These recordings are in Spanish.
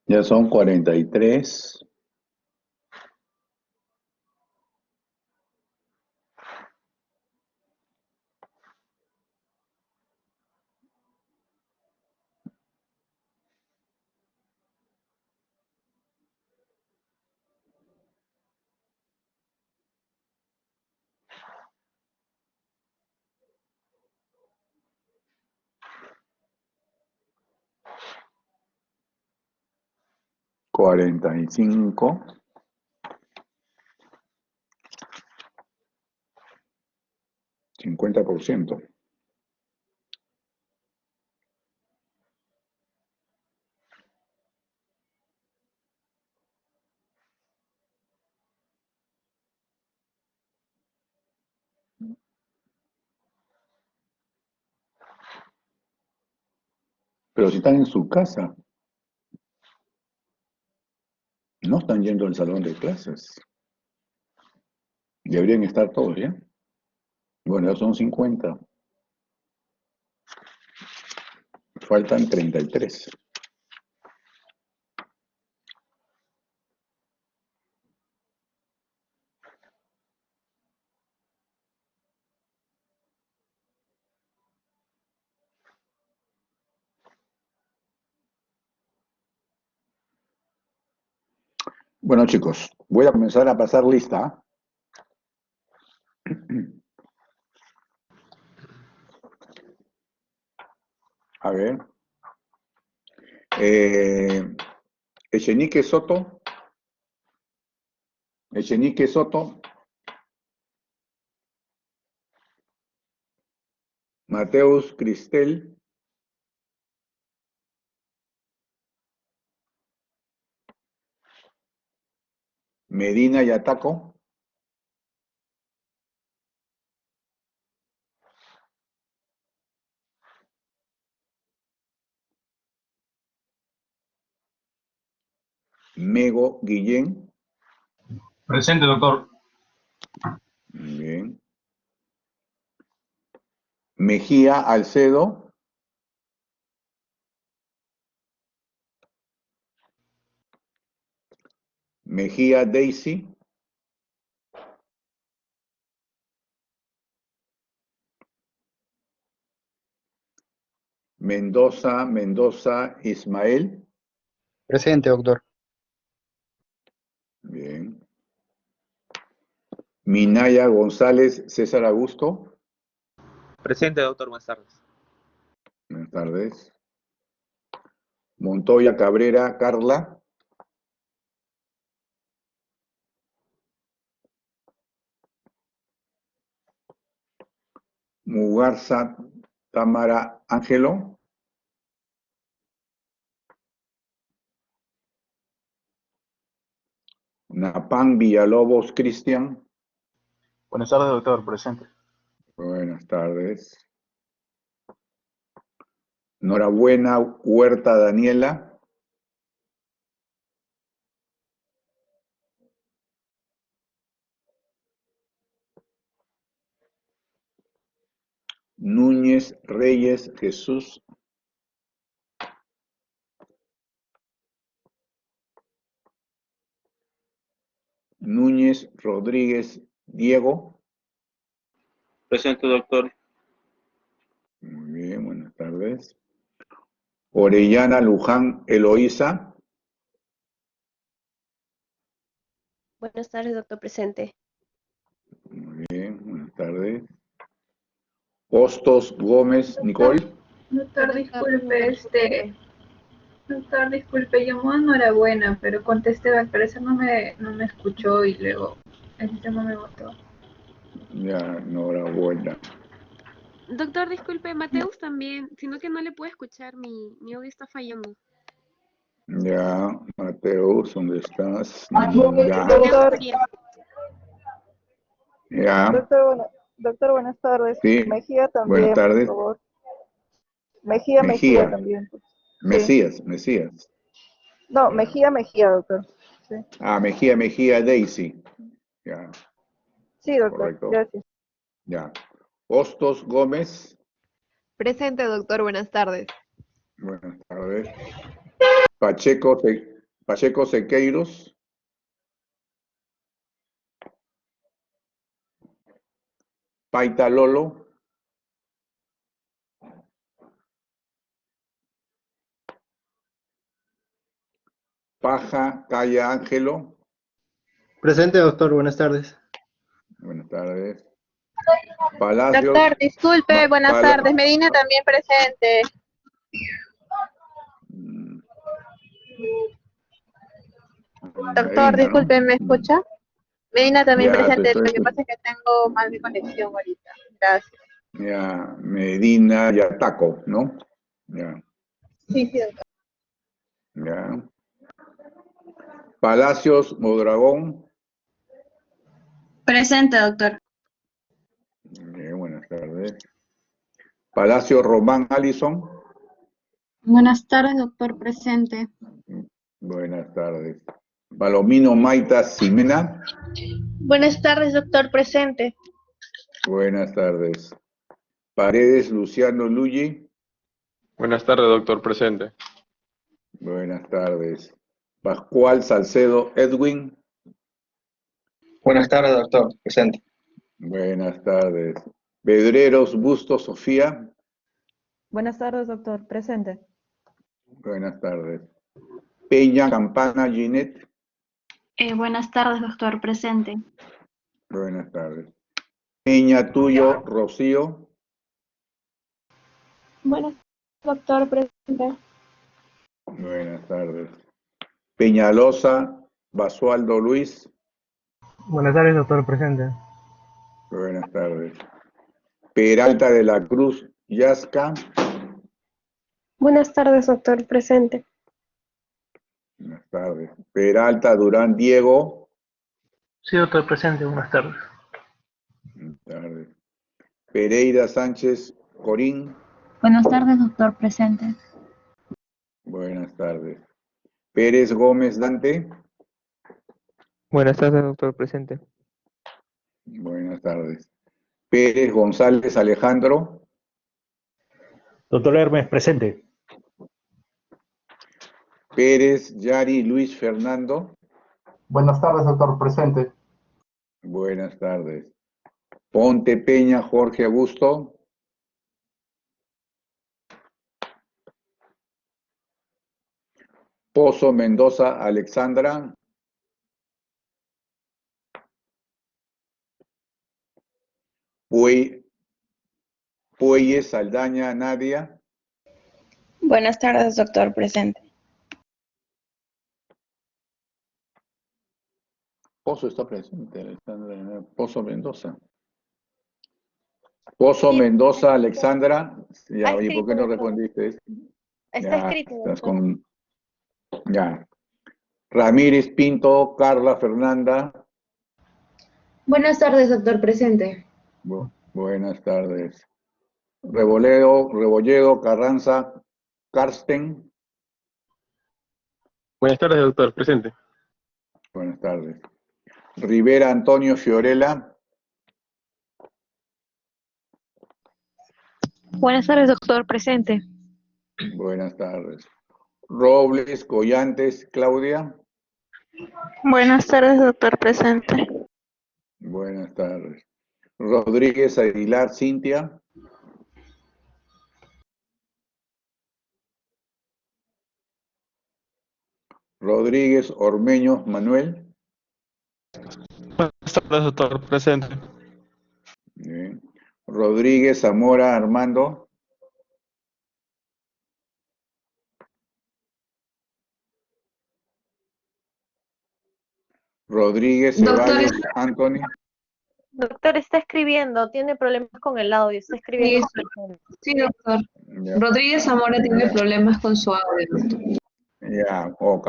Ya son 43. Cuarenta y cinco. 50%. Pero si están en su casa, no están yendo al salón de clases. Deberían estar todos, ¿ya? Bueno, ya son 50. Faltan 33. Bueno, chicos, voy a comenzar a pasar lista. A ver. Echenique Soto. Echenique Soto. Mateus Cristel. Medina Yataco. Mego Guillén. Presente, doctor. Bien. Mejía Alcedo. Mejía Daisy. Mendoza Ismael. Presente, doctor. Bien. Minaya González César Augusto. Presente, doctor. Buenas tardes. Buenas tardes. Montoya Cabrera Carla. Mugarza Tamara Ángelo. Napán Villalobos Cristian. Buenas tardes, doctor. Presente. Buenas tardes. Norabuena Huerta Daniela. Núñez Reyes Jesús. Núñez Rodríguez Diego. Presente, doctor. Muy bien, buenas tardes. Orellana Luján Eloísa. Buenas tardes, doctor presente. Muy bien, buenas tardes. Hostos Gómez Nicole. Doctor, disculpe, llamó a enhorabuena, pero contesté, al parecer no me escuchó y luego el sistema me votó. Ya, enhorabuena. Doctor, disculpe, Mateus también, sino que no le puedo escuchar, mi audio está fallando. Ya, Mateus, ¿dónde estás? Ya. Doctor, Ya, doctor, buenas tardes. sí. Mejía Buenas también, por tardes. favor. Mejía Mejía. también. Mesías. No, Ya. Mejía, doctor. Sí, Ah, Mejía Daisy. Ya, sí, doctor, correcto. gracias. Ya. Hostos Gómez. Presente, doctor. Buenas tardes. Buenas tardes. Pacheco Pacheco Sequeiros. Paita Lolo. Paja Calla Ángelo. Presente, doctor. Buenas tardes. Buenas tardes. Palacios. Doctor, disculpe, buenas Pala- tardes. Medina también presente. Doctor, Medina, ¿no? disculpe, ¿me escucha? Medina también Ya, te presente. estoy Lo que pasa es que tengo mal de conexión ahorita. Gracias. Ya, Medina y Ataco, ¿no? Ya, Sí, sí, doctor. ya. Palacios Modragón. Presente, doctor. Bien, buenas tardes. Palacio Román Allison. Buenas tardes, doctor. Presente. Buenas tardes. Palomino Maita Ximena. Buenas tardes, doctor, presente. Buenas tardes. Paredes Luciano Luigi. Buenas tardes, doctor. Presente. Buenas tardes. Pascual Salcedo Edwin. Buenas tardes, doctor. Presente. Buenas tardes. Pedreros Busto Sofía. Buenas tardes, doctor. Presente. Buenas tardes. Peña Campana Ginette. Buenas tardes, doctor. Presente. Buenas tardes. Peña Tuyo Rocío. Buenas, doctor, presente. Buenas tardes. Peñalosa Basualdo Luis. Buenas tardes, doctor. Presente. Buenas tardes. Peralta de la Cruz Yasca. Buenas tardes, doctor, presente. Buenas tardes. Peralta Durán Diego. Sí, doctor. Presente. Buenas tardes. Buenas tardes. Pereira Sánchez Corín. Buenas tardes, doctor. Presente. Buenas tardes. Pérez Gómez Dante. Buenas tardes, doctor. Presente. Buenas tardes. Pérez González Alejandro. Doctor Hermes, presente. Pérez Yari Luis Fernando. Buenas tardes, doctor. Presente. Buenas tardes. Ponte Peña Jorge Augusto. Pozo Mendoza Alexandra. Pueyes Saldaña Nadia. Buenas tardes, doctor. Presente. Pozo está presente, Alexandra. Pozo Mendoza. Pozo Mendoza Alexandra. Ya, oye, ¿por qué no respondiste? Está Ya, escrito, estás doctor. con. Ya. Ramírez Pinto, Carla Fernanda. Buenas tardes, doctor. Presente. Buenas tardes. Rebolledo Carranza Karsten. Buenas tardes, doctor. Presente. Buenas tardes. Rivera Antonio Fiorella. Buenas tardes, doctor. Presente. Buenas tardes. Robles Collantes Claudia. Buenas tardes, doctor. Presente. Buenas tardes. Rodríguez Aguilar Cintia. Rodríguez Ormeño Manuel. Buenas tardes, doctor. Presente. Bien. Rodríguez Zamora Armando. Rodríguez Ceballos Anthony. Doctor, está escribiendo, tiene problemas con el audio, está escribiendo. Sí, doctor. Ya. Rodríguez Zamora tiene problemas con su audio, doctor. Ya, ok.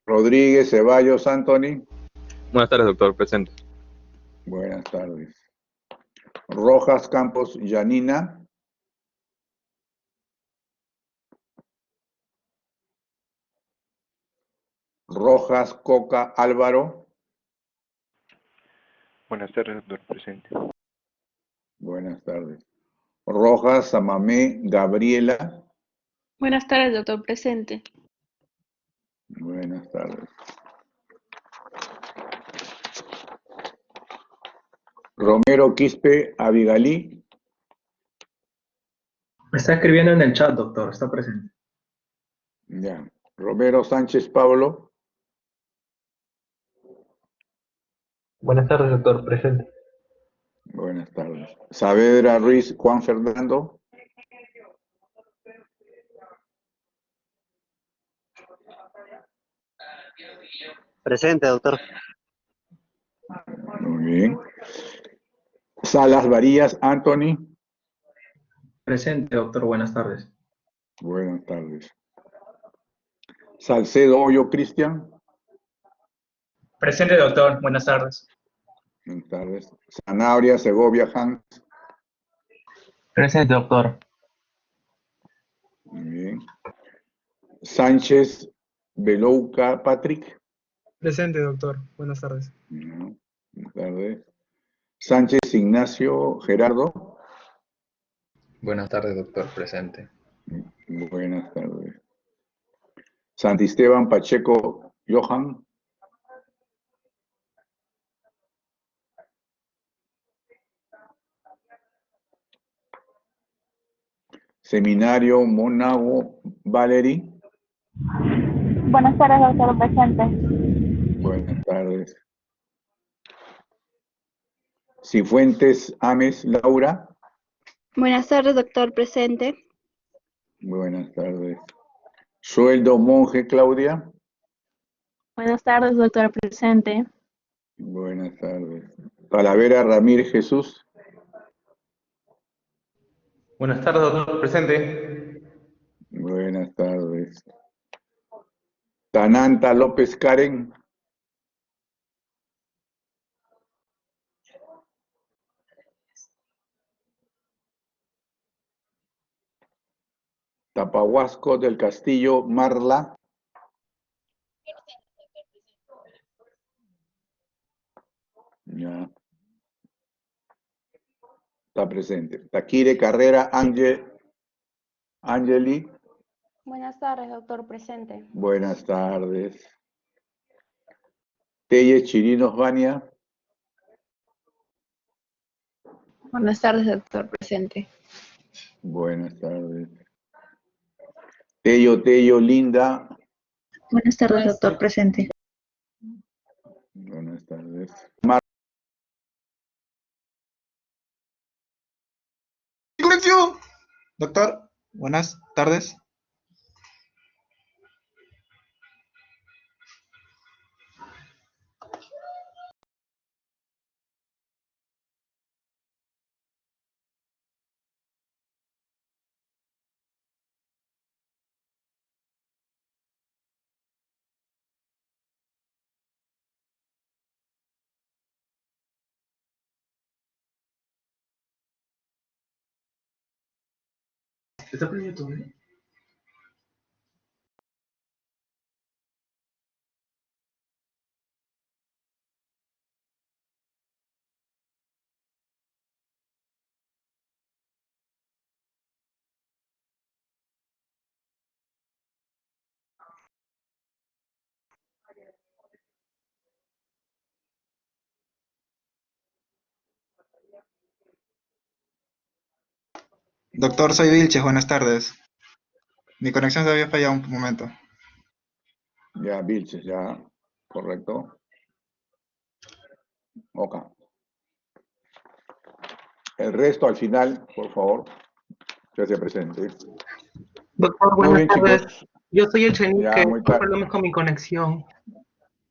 Rodríguez Ceballos Anthony. Buenas tardes, doctor. Presente. Buenas tardes. Rojas Campos Yanina. Rojas Coca Álvaro. Buenas tardes, doctor. Presente. Buenas tardes. Rojas Samamé Gabriela. Buenas tardes, doctor. Presente. Buenas tardes. Romero Quispe Abigalí. Está escribiendo en el chat, doctor. Está presente. Ya. Romero Sánchez Pablo. Buenas tardes, doctor. Presente. Buenas tardes. Saavedra Ruiz Juan Fernando. Presente, doctor. Muy bien. Salas Varías Anthony. Presente, doctor. Buenas tardes. Buenas tardes. Salcedo Hoyo Cristian. Presente, doctor. Buenas tardes. Buenas tardes. Sanabria Segovia Hans. Presente, doctor. Muy bien. Sánchez Belouca Patrick. Presente, doctor. Buenas tardes. No, buenas tardes. Sánchez Ignacio Gerardo. Buenas tardes, doctor. Presente. Buenas tardes. Santisteban Pacheco Johan. Seminario Monago Valery. Buenas tardes, doctor. Presente. Buenas tardes. Cifuentes Ames Laura. Buenas tardes, doctor. Presente. Buenas tardes. Sueldo Monje Claudia. Buenas tardes, doctor. Presente. Buenas tardes. Talavera Ramírez Jesús. Buenas tardes, doctor. Presente. Buenas tardes. Tananta López Karen. Tapahuasco del Castillo Marla. Ya. Está presente. Taquire Carrera Angeli. Buenas tardes, doctor. Presente. Buenas tardes. Telle Chirinos Vania. Buenas tardes, doctor. Presente. Buenas tardes. Tello Linda. Buenas tardes, doctor. Presente. Buenas tardes. Conexión. Doctor, buenas tardes. ¿Está prendido todo, eh? Doctor, soy Vilches, buenas tardes. Mi conexión se había fallado un momento. Ya, Vilches, ya. Correcto. Ok. El resto al final, por favor, que se presente. Doctor, Muy buenas bien, tardes. chicos. Yo soy el Chenique. Ya, muy Tengo tarde. problemas con mi conexión.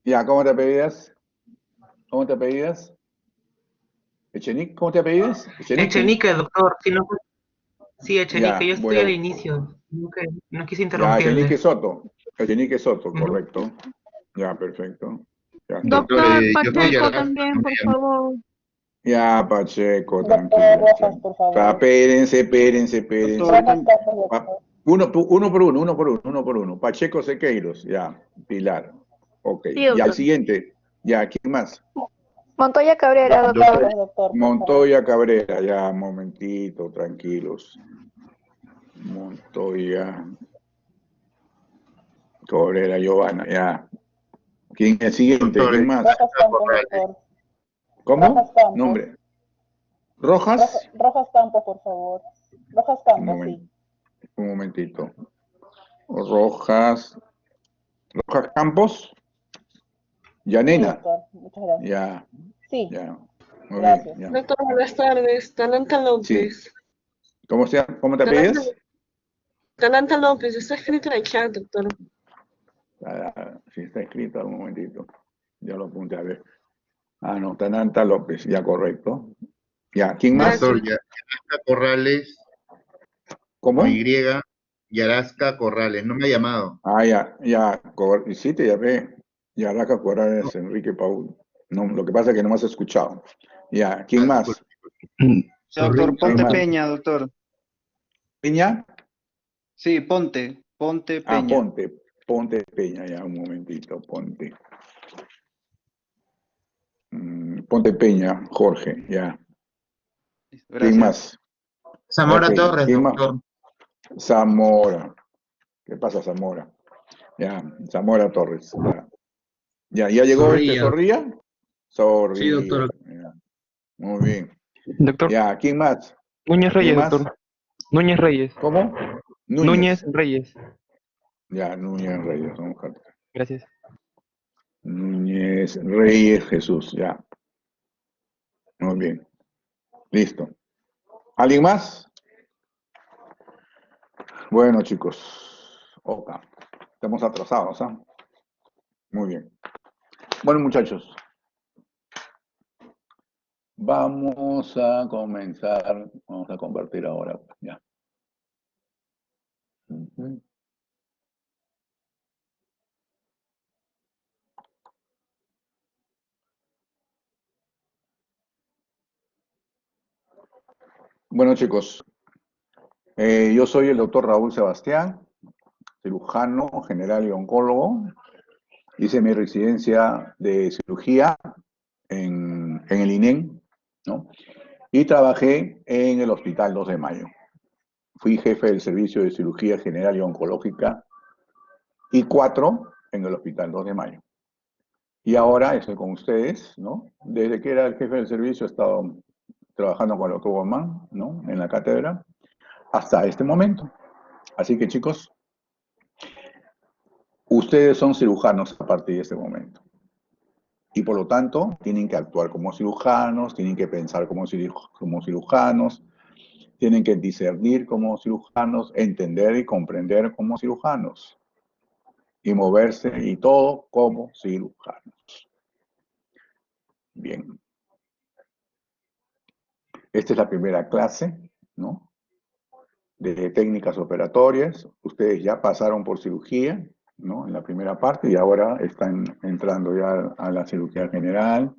Ya, ¿cómo te apellidas? ¿Cómo te apellidas? ¿Echenique? ¿Cómo te apellidas? Echenique, doctor. Si no, sí, Echenique. Ya, Yo estoy al inicio. No quise Ya, interrumpirle. Echenique Soto. Echenique Soto, Ujú. correcto. Ya, perfecto. Ya, está. Doctor yo estoy Pacheco al- también, por favor. Ya, Pacheco, tranquilo. Espérense. Uno por uno. Pacheco Sequeiros, ya. Pilar. Ok. Sí, Y al doctor. siguiente, ya, ¿quién más? Montoya Cabrera, doctor. Montoya Cabrera, ya, momentito, tranquilos. Montoya Cabrera Giovanna, ya. ¿Quién es el siguiente? Doctor, ¿Quién más? Rojas Campos, doctor. ¿Cómo? Rojas Campos. Nombre. ¿Rojas? Rojas Campos, por favor. Rojas Campos, sí. Un momentito. Rojas Campos. Yanena. Sí, doctor. Muchas gracias. Ya. Sí. Ya. Muy Gracias. bien, ya. Doctor, buenas tardes. Talanta López. Sí. ¿Cómo te apellidas? Talanta López, está escrito en el chat, doctor. Sí, está escrito, un momentito. Ya lo apunté a ver. Ah, no, Tananta López, ya correcto. Ya, ¿quién más? Doctor, Yarasca Corrales. ¿Cómo? Con Y, Yarasca Corrales, no me ha llamado. Ah, sí te llamé. Yarasca Corrales, Enrique Paul. No, lo que pasa es que no me has escuchado. Ya, ¿quién más? Doctor, ¿Quién Ponte más? Peña, doctor. ¿Peña? Sí, Ponte Ah, Peña. Ponte Peña, ya, un momentito, Ponte. Ponte Peña, Jorge, ya. Gracias. ¿Quién más? Zamora Ok, Torres, ¿quién más? doctor. Zamora. ¿Qué pasa, Zamora? Ya, Zamora Torres, ya. ¿Ya llegó Zorrilla? Zorrilla. Sí, doctor. Ya. Muy bien. Doctor. Ya, ¿quién más? Núñez Reyes, ¿Quién más? doctor. Núñez Reyes. ¿Cómo? Núñez Reyes. Ya, Núñez Reyes. Vamos a buscar. Gracias. Núñez Reyes Jesús, ya. Muy bien. Listo. ¿Alguien más? Bueno, chicos. Oca. Estamos atrasados, ¿ah? Muy bien. Bueno, muchachos. Vamos a comenzar. Vamos a compartir ahora. Ya. Bueno, chicos. Yo soy el doctor Raúl Sebastián, cirujano general y oncólogo. Hice mi residencia de cirugía en el INEM, ¿no? Y trabajé en el Hospital 2 de Mayo. Fui jefe del servicio de cirugía general y oncológica y 4 en el Hospital 2 de Mayo. Y ahora estoy con ustedes, ¿no? Desde que era el jefe del servicio he estado trabajando con el doctor Gormán, ¿no? En la cátedra, hasta este momento. Así que, chicos, ustedes son cirujanos a partir de este momento. Y por lo tanto, tienen que actuar como cirujanos, tienen que pensar como cirujanos, tienen que discernir como cirujanos, entender y comprender como cirujanos. Y moverse y todo como cirujanos. Bien. Esta es la primera clase, ¿no? De técnicas operatorias. Ustedes ya pasaron por cirugía, ¿no? En la primera parte y ahora están entrando ya a la cirugía general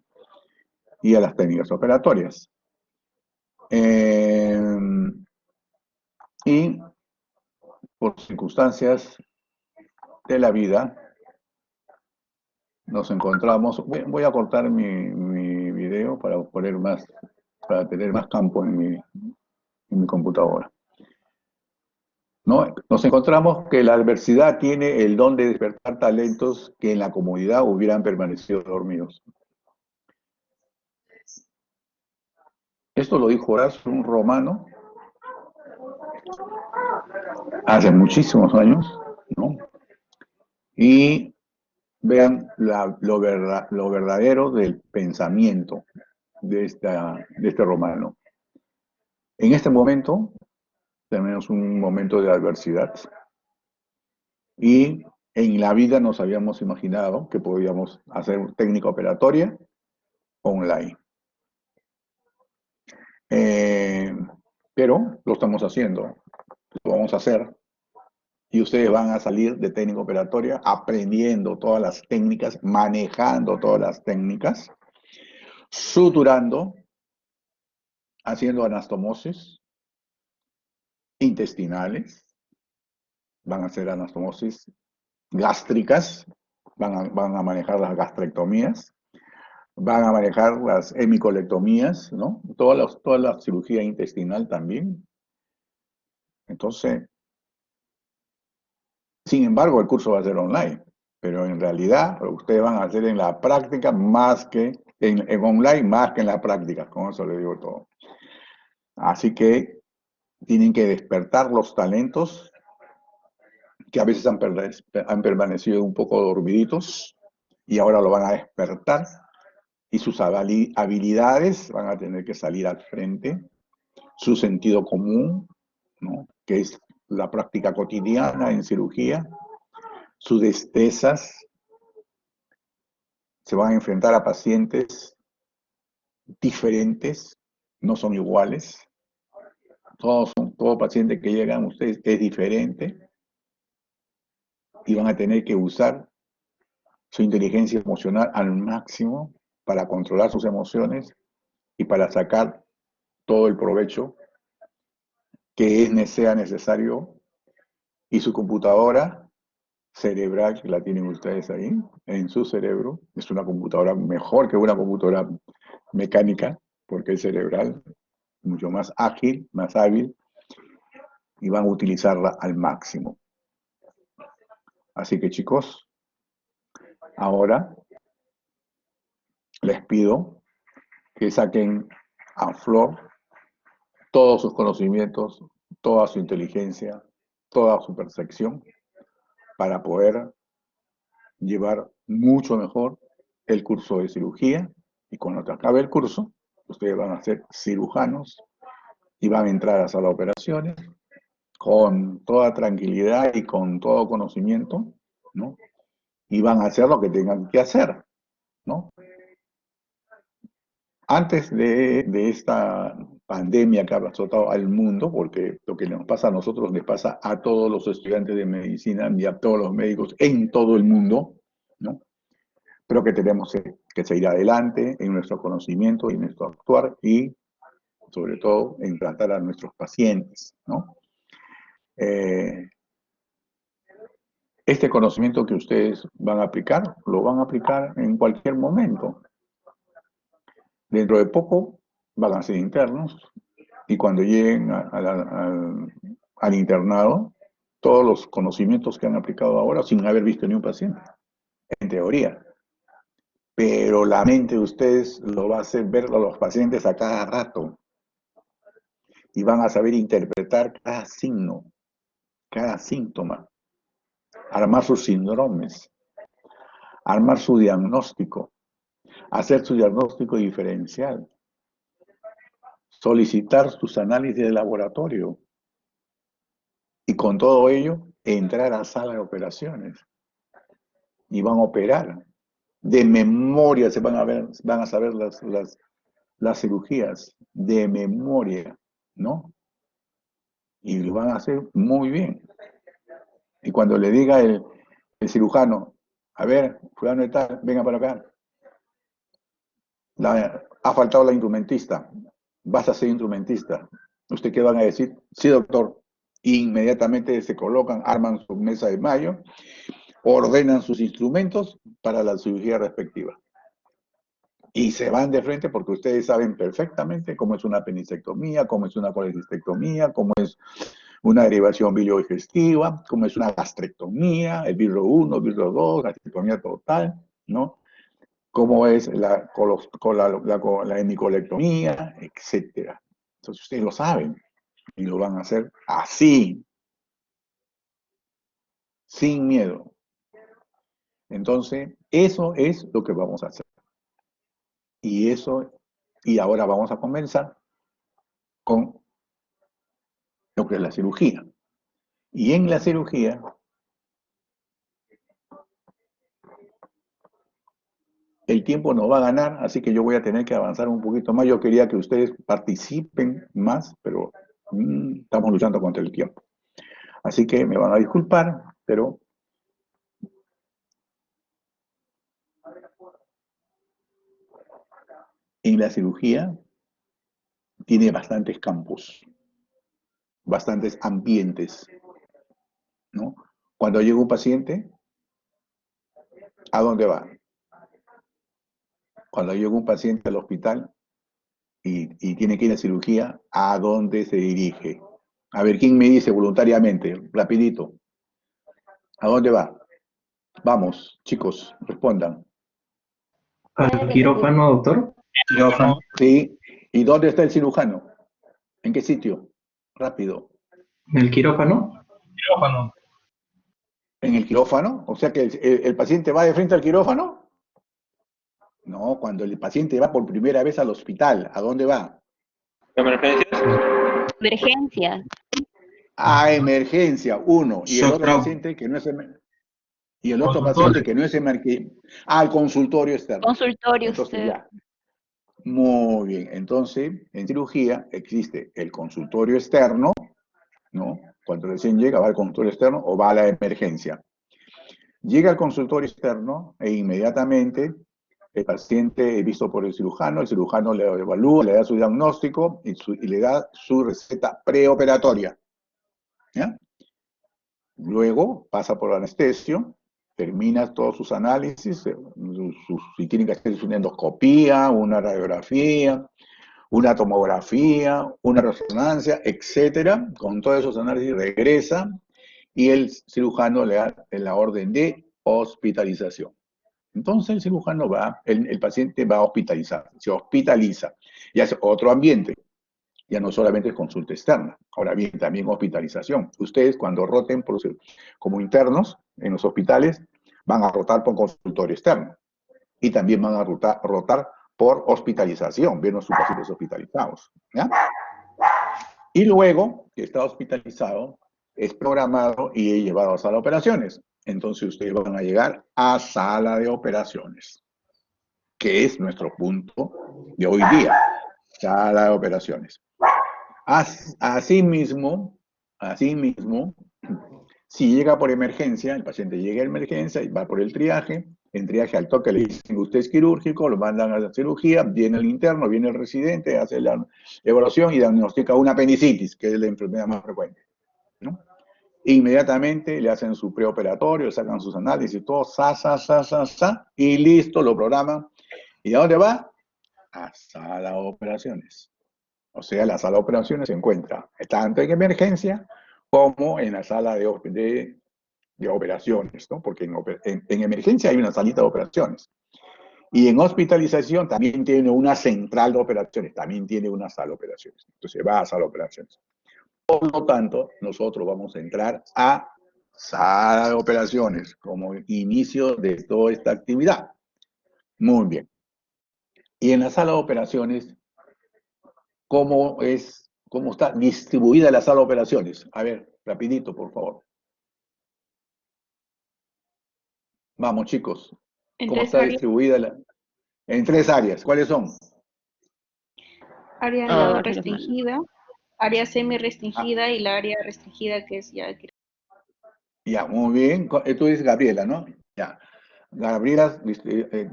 y a las técnicas operatorias. Y por circunstancias de la vida nos encontramos. Voy a cortar mi video para poner más, para tener más campo en mi computadora. ¿No? Nos encontramos que la adversidad tiene el don de despertar talentos que en la comunidad hubieran permanecido dormidos. Esto lo dijo Horacio, un romano, hace muchísimos años, ¿no? Y vean lo verdadero del pensamiento de este romano. En este momento, tenemos un momento de adversidad y en la vida nos habíamos imaginado que podíamos hacer técnica operatoria online. Pero lo estamos haciendo, lo vamos a hacer y ustedes van a salir de técnica operatoria aprendiendo todas las técnicas, manejando todas las técnicas, suturando, haciendo anastomosis intestinales, van a hacer anastomosis gástricas, van a manejar las gastrectomías, van a manejar las hemicolectomías, ¿no? Toda la cirugía intestinal también. Entonces, Sin embargo, el curso va a ser online, pero en realidad lo que ustedes van a hacer en la práctica más que en online, más que en la práctica, con eso le digo todo. Así que tienen que despertar los talentos que a veces han permanecido un poco dormiditos y ahora lo van a despertar y sus habilidades van a tener que salir al frente, su sentido común, ¿no?, que es la práctica cotidiana en cirugía, sus destrezas, se van a enfrentar a pacientes diferentes, no son iguales, todo paciente que llega a ustedes es diferente y van a tener que usar su inteligencia emocional al máximo para controlar sus emociones y para sacar todo el provecho que sea necesario, y su computadora cerebral, que la tienen ustedes ahí, en su cerebro, es una computadora mejor que una computadora mecánica, porque es cerebral, mucho más ágil, más hábil, y van a utilizarla al máximo. Así que chicos, ahora les pido que saquen a flor todos sus conocimientos, toda su inteligencia, toda su percepción, para poder llevar mucho mejor el curso de cirugía, y cuando te acabe el curso, ustedes van a ser cirujanos y van a entrar a la sala de operaciones con toda tranquilidad y con todo conocimiento, ¿no? Y van a hacer lo que tengan que hacer, ¿no? Antes de esta pandemia que ha azotado al mundo, porque lo que nos pasa a nosotros les pasa a todos los estudiantes de medicina y a todos los médicos en todo el mundo, ¿no? Pero que tenemos que seguir adelante en nuestro conocimiento y en nuestro actuar y, sobre todo, en tratar a nuestros pacientes, ¿no? Este conocimiento que ustedes van a aplicar, lo van a aplicar en cualquier momento. Dentro de poco van a ser internos y cuando lleguen al internado, todos los conocimientos que han aplicado ahora sin haber visto ni un paciente, en teoría. Pero la mente de ustedes lo va a hacer ver a los pacientes a cada rato y van a saber interpretar cada signo, cada síntoma, armar sus síndromes, armar su diagnóstico, hacer su diagnóstico diferencial, solicitar sus análisis de laboratorio y con todo ello entrar a sala de operaciones y van a operar. De memoria se van a saber las cirugías, de memoria, ¿no? Y lo van a hacer muy bien. Y cuando le diga el cirujano, a ver, fulano de tal, venga para acá, ha faltado la instrumentista, vas a ser instrumentista. ¿Usted qué van a decir? Sí, doctor. Inmediatamente se colocan, arman su mesa de mayo, ordenan sus instrumentos para la cirugía respectiva. Y se van de frente porque ustedes saben perfectamente cómo es una apendicectomía, cómo es una colecistectomía, cómo es una derivación biliodigestiva, cómo es una gastrectomía, el birro 1, birro 2, gastrectomía total, ¿no? Cómo es la hemicolectomía, etcétera. Entonces ustedes lo saben y lo van a hacer así, sin miedo. Entonces, eso es lo que vamos a hacer. Y ahora vamos a comenzar con lo que es la cirugía. Y en la cirugía, el tiempo nos va a ganar, así que yo voy a tener que avanzar un poquito más. Yo quería que ustedes participen más, pero estamos luchando contra el tiempo. Así que me van a disculpar, pero en la cirugía tiene bastantes campos, bastantes ambientes, ¿no? Cuando llega un paciente, ¿a dónde va? Cuando llega un paciente al hospital y tiene que ir a cirugía, ¿a dónde se dirige? A ver, ¿quién me dice voluntariamente? Rapidito. ¿A dónde va? Vamos, chicos, respondan. ¿Al quirófano, doctor? Quirófano. Sí. ¿Y dónde está el cirujano? ¿En qué sitio? Rápido. ¿En el quirófano? Quirófano. ¿En el quirófano? O sea que el paciente va de frente al quirófano. No, cuando el paciente va por primera vez al hospital, ¿a dónde va? ¿Emergencias? Emergencia. A emergencia, uno. Y el otro paciente que no es y el otro paciente que no es emergencia, al consultorio externo. Consultorio Entonces usted. ya. Muy bien. Entonces, en cirugía existe el consultorio externo, ¿no? Cuando recién llega, va al consultorio externo o va a la emergencia. Llega al consultorio externo e inmediatamente el paciente es visto por el cirujano le evalúa, le da su diagnóstico y le da su receta preoperatoria. ¿Ya? Luego pasa por anestesio, termina todos sus análisis, si tienen que hacer una endoscopía, una radiografía, una tomografía, una resonancia, etcétera. Con todos esos análisis regresa y el cirujano le da la orden de hospitalización. Entonces el cirujano va, el paciente va a hospitalizar, se hospitaliza y hace otro ambiente. Ya no solamente es consulta externa, ahora bien, también hospitalización. Ustedes cuando roten como internos en los hospitales, van a rotar por consultorio externo y también van a rotar por hospitalización, viendo sus pacientes hospitalizados. ¿Ya? Y luego, que está hospitalizado, es programado y es llevado a sala de operaciones. Entonces ustedes van a llegar a sala de operaciones, que es nuestro punto de hoy día, sala de operaciones. Asimismo, si llega por emergencia, el paciente llega a emergencia y va por el triaje al toque le dicen usted es quirúrgico, lo mandan a la cirugía, viene el interno, viene el residente, hace la evaluación y diagnostica una apendicitis, que es la enfermedad más frecuente, ¿no? Inmediatamente le hacen su preoperatorio, sacan sus análisis, todo, y listo, lo programan. ¿Y a dónde va? A sala de operaciones. O sea, la sala de operaciones se encuentra tanto en emergencia como en la sala de operaciones, ¿no? Porque en emergencia hay una salita de operaciones. Y en hospitalización también tiene una central de operaciones, también tiene una sala de operaciones. Entonces va a sala de operaciones. Por lo tanto, nosotros vamos a entrar a sala de operaciones como inicio de toda esta actividad. Muy bien. Y en la sala de operaciones, ¿cómo está distribuida la sala de operaciones? A ver, rapidito, por favor. Vamos, chicos. ¿Cómo está distribuida en 3 áreas? ¿Cuáles son? Área restringida, área semi-restringida y la área restringida que es ya... Ya, muy bien. Tú dices Gabriela, ¿no? Ya. Gabriela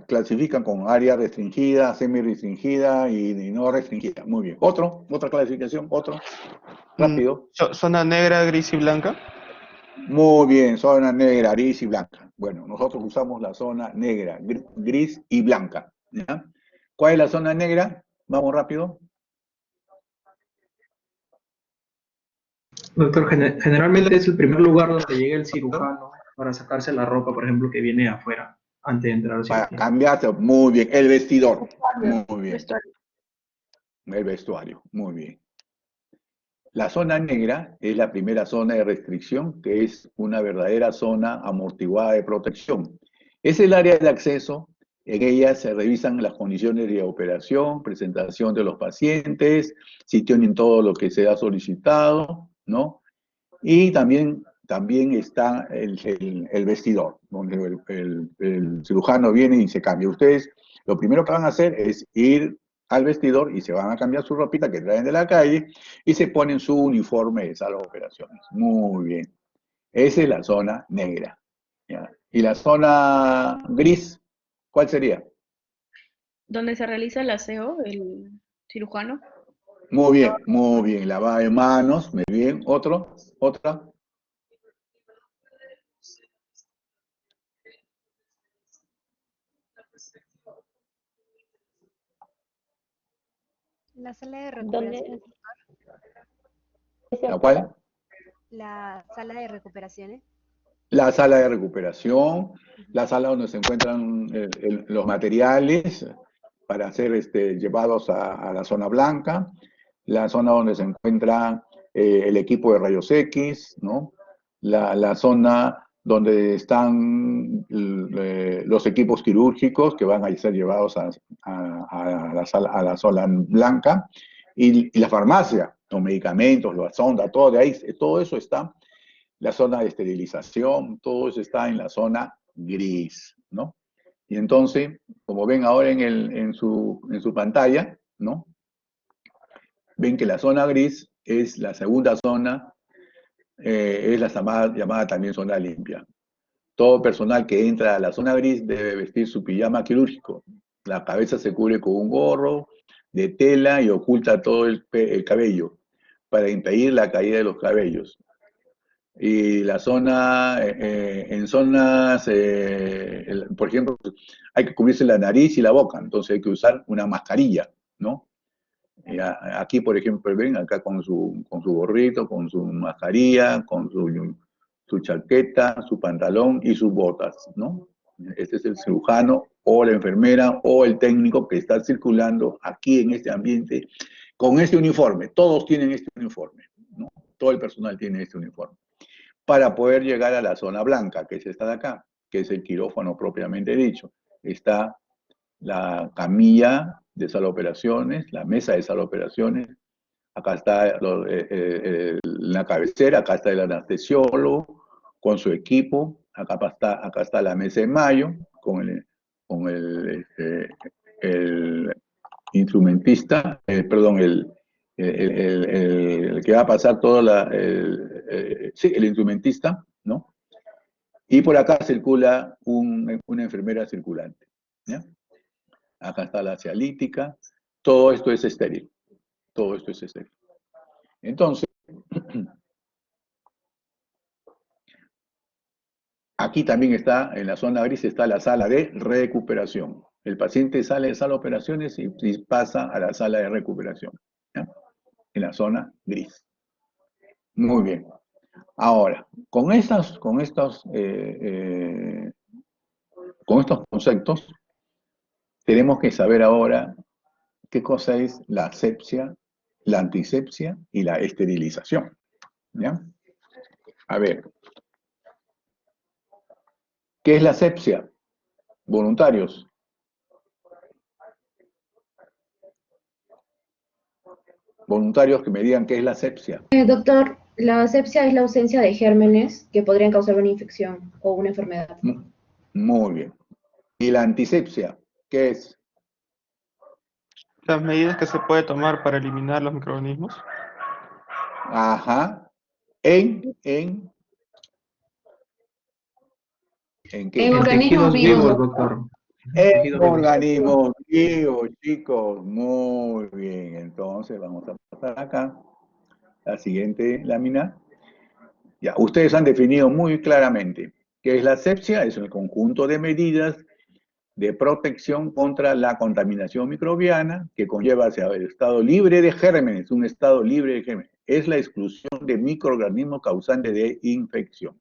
clasifican con área restringida, semi-restringida y no restringida. Muy bien. ¿Otra clasificación? ¿Otro? Rápido. ¿Zona negra, gris y blanca? Muy bien, zona negra, gris y blanca. Bueno, nosotros usamos la zona negra, gris y blanca. ¿Ya? ¿Cuál es la zona negra? Vamos rápido. Doctor, generalmente es el primer lugar donde llega el cirujano para sacarse la ropa, por ejemplo, que viene afuera, antes de entrar al cirugía. Para cambiarse, muy bien. El vestidor, muy bien. El vestuario, muy bien. La zona negra es la primera zona de restricción, que es una verdadera zona amortiguada de protección. Es el área de acceso, en ella se revisan las condiciones de operación, presentación de los pacientes, si tienen todo lo que se ha solicitado, ¿no? Y también está el vestidor, donde el cirujano viene y se cambia. Ustedes lo primero que van a hacer es ir al vestidor y se van a cambiar su ropita que traen de la calle y se ponen su uniforme de sala de operaciones. Muy bien. Esa es la zona negra. ¿Ya? ¿Y la zona gris? ¿Cuál sería? ¿Dónde se realiza el aseo del cirujano? Muy bien. Lavado de manos, muy bien. ¿Otra? La sala de recuperaciones. ¿La cuál? La sala de recuperaciones. la sala de recuperación, la sala donde se encuentran los materiales para ser llevados a la zona blanca, la zona donde se encuentra el equipo de rayos X, ¿no? La zona donde están los equipos quirúrgicos que van a ser llevados a la zona blanca, y la farmacia, los medicamentos, la sonda, todo de ahí, todo eso está, la zona de esterilización, todo eso está en la zona gris, ¿no? Y entonces, como ven ahora en su pantalla, ¿no? Ven que la zona gris es la segunda zona, es la llamada también zona limpia. Todo personal que entra a la zona gris debe vestir su pijama quirúrgico. La cabeza se cubre con un gorro de tela y oculta todo el cabello para impedir la caída de los cabellos. Y la zona, en zonas, por ejemplo, hay que cubrirse la nariz y la boca, entonces hay que usar una mascarilla, ¿no? Aquí, por ejemplo, ven acá con su gorrito, con su mascarilla, con su chaqueta, su pantalón y sus botas, ¿no? Este es el cirujano o la enfermera o el técnico que está circulando aquí en este ambiente con este uniforme. Todos tienen este uniforme, ¿no? Todo el personal tiene este uniforme, para poder llegar a la zona blanca, que es esta de acá, que es el quirófano propiamente dicho. Está la camilla de sala de operaciones, la mesa de sala de operaciones, acá está la cabecera, acá está el anestesiólogo con su equipo, acá está la mesa de mayo con el instrumentista, perdón, el que va a pasar todo sí, el instrumentista, ¿no? Y por acá circula una enfermera circulante, ¿ya? Acá está la cialítica, todo esto es estéril, todo esto es estéril. Entonces, aquí también está, en la zona gris, está la sala de recuperación. El paciente sale de sala de operaciones y pasa a la sala de recuperación, ¿ya? En la zona gris. Muy bien. Ahora, con estos conceptos, tenemos que saber ahora qué cosa es la asepsia, la antisepsia y la esterilización, ¿ya? A ver, ¿qué es la asepsia? Voluntarios. Voluntarios que me digan qué es la asepsia. Doctor, la asepsia es la ausencia de gérmenes que podrían causar una infección o una enfermedad. Muy bien. ¿Y la antisepsia qué es? Las medidas que se puede tomar para eliminar los microorganismos. Ajá. ¿En qué? En organismos vivos, doctor. En organismos vivos, chicos. Muy bien. Entonces vamos a pasar acá. La siguiente lámina. Ya, ustedes han definido muy claramente qué es la asepsia. Es el conjunto de medidas de protección contra la contaminación microbiana que conlleva hacia el estado libre de gérmenes, un estado libre de gérmenes. Es la exclusión de microorganismos causantes de infección.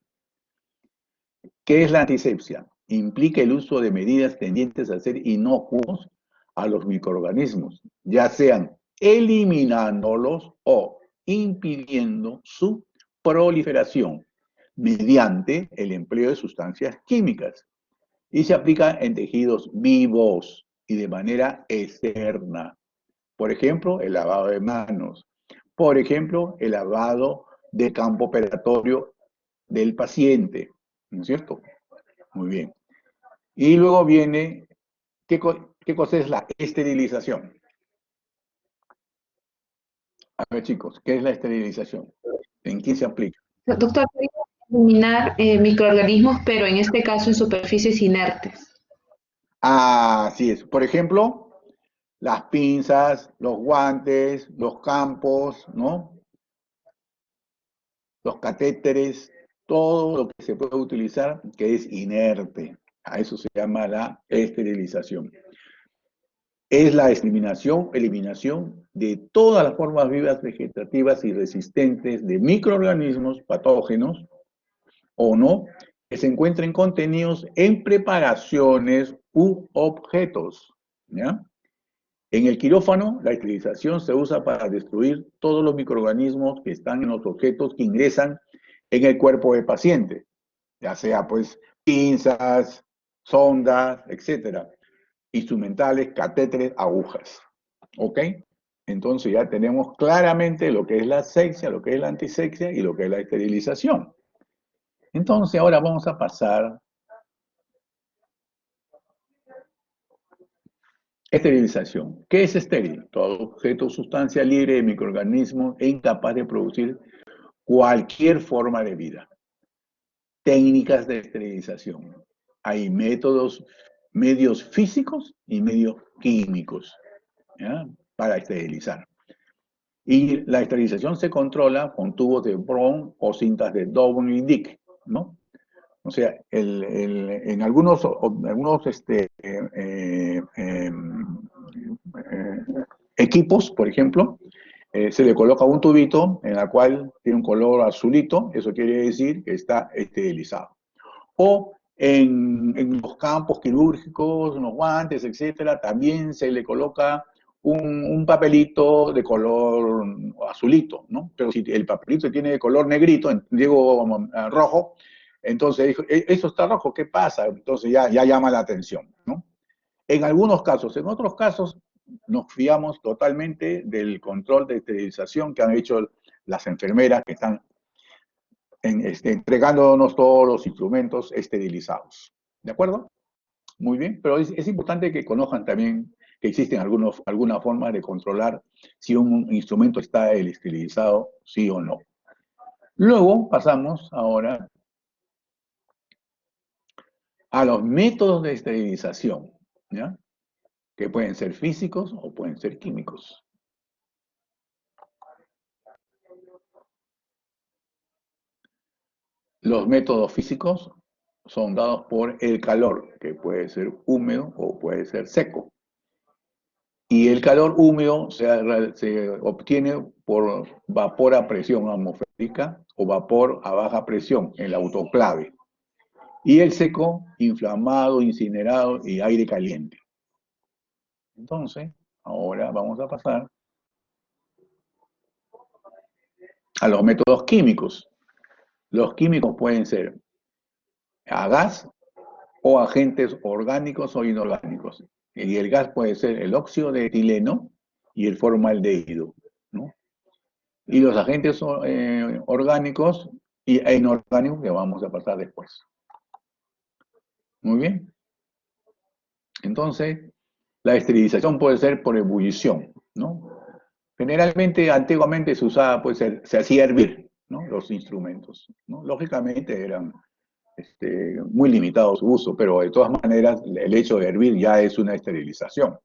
¿Qué es la antisepsia? Implica el uso de medidas tendientes a ser inocuos a los microorganismos, ya sean eliminándolos o impidiendo su proliferación mediante el empleo de sustancias químicas. Y se aplica en tejidos vivos y de manera externa. Por ejemplo, el lavado de manos. Por ejemplo, el lavado del campo operatorio del paciente. ¿No es cierto? Muy bien. Y luego viene, ¿qué cosa es la esterilización? A ver, chicos, ¿qué es la esterilización? ¿En quién se aplica? Doctor, eliminar microorganismos, pero en este caso en superficies inertes. Así es. Por ejemplo, las pinzas, los guantes, los campos, ¿no? Los catéteres, todo lo que se puede utilizar que es inerte. A eso se llama la esterilización. Es la eliminación de todas las formas vivas vegetativas y resistentes de microorganismos patógenos o no, que se encuentren contenidos en preparaciones u objetos, ¿ya? En el quirófano, la esterilización se usa para destruir todos los microorganismos que están en los objetos que ingresan en el cuerpo del paciente, ya sea pues pinzas, sondas, etcétera, instrumentales, catéteres, agujas, ¿ok? Entonces ya tenemos claramente lo que es la asepsia, lo que es la antisepsia y lo que es la esterilización. Entonces ahora vamos a pasar esterilización. ¿Qué es estéril? Todo objeto o sustancia libre de microorganismos e incapaz de producir cualquier forma de vida. Técnicas de esterilización. Hay medios físicos y medios químicos, ¿ya? Para esterilizar. Y la esterilización se controla con tubos de Brown o cintas de Downey-Dick, ¿no? O sea, en algunos equipos, por ejemplo, se le coloca un tubito en la cual tiene un color azulito, eso quiere decir que está esterilizado. O en los campos quirúrgicos, en los guantes, etcétera, también se le coloca un papelito de color azulito, ¿no? Pero si el papelito tiene de color negrito, digo rojo, entonces eso está rojo, ¿qué pasa? Entonces ya llama la atención, ¿no? En algunos casos, en otros casos nos fiamos totalmente del control de esterilización que han hecho las enfermeras que están entregándonos todos los instrumentos esterilizados. ¿De acuerdo? Muy bien, pero es importante que conozcan también que existen alguna forma de controlar si un instrumento está esterilizado, sí o no. Luego pasamos ahora a los métodos de esterilización, ¿ya? Que pueden ser físicos o pueden ser químicos. Los métodos físicos son dados por el calor, que puede ser húmedo o puede ser seco. Y el calor húmedo se obtiene por vapor a presión atmosférica o vapor a baja presión, el autoclave. Y el seco, inflamado, incinerado y aire caliente. Entonces, ahora vamos a pasar a los métodos químicos. Los químicos pueden ser a gas o agentes orgánicos o inorgánicos. Y el gas puede ser el óxido de etileno y el formaldehído, ¿no? Y los agentes orgánicos e inorgánicos que vamos a pasar después. Muy bien. Entonces, la esterilización puede ser por ebullición, ¿no? Generalmente, antiguamente se usaba, pues, se hacía hervir, ¿no? Los instrumentos, ¿no? Lógicamente eran muy limitado su uso, pero de todas maneras el hecho de hervir ya es una esterilización.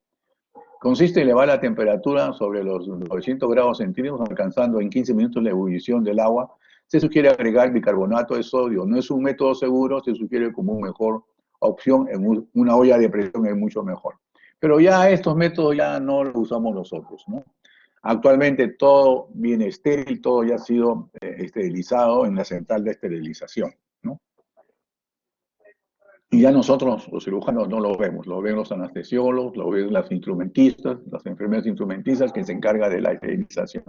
Consiste en elevar la temperatura sobre los 900 grados centígrados, alcanzando en 15 minutos la ebullición del agua. Se sugiere agregar bicarbonato de sodio. No es un método seguro, se sugiere como una mejor opción. En una olla de presión es mucho mejor. Pero ya estos métodos ya no los usamos nosotros, ¿no? Actualmente todo viene estéril, todo ya ha sido esterilizado en la central de esterilización, ¿no? Y ya nosotros, los cirujanos, no lo vemos, lo ven los anestesiólogos, lo ven las instrumentistas, las enfermeras instrumentistas que se encargan de la esterilización.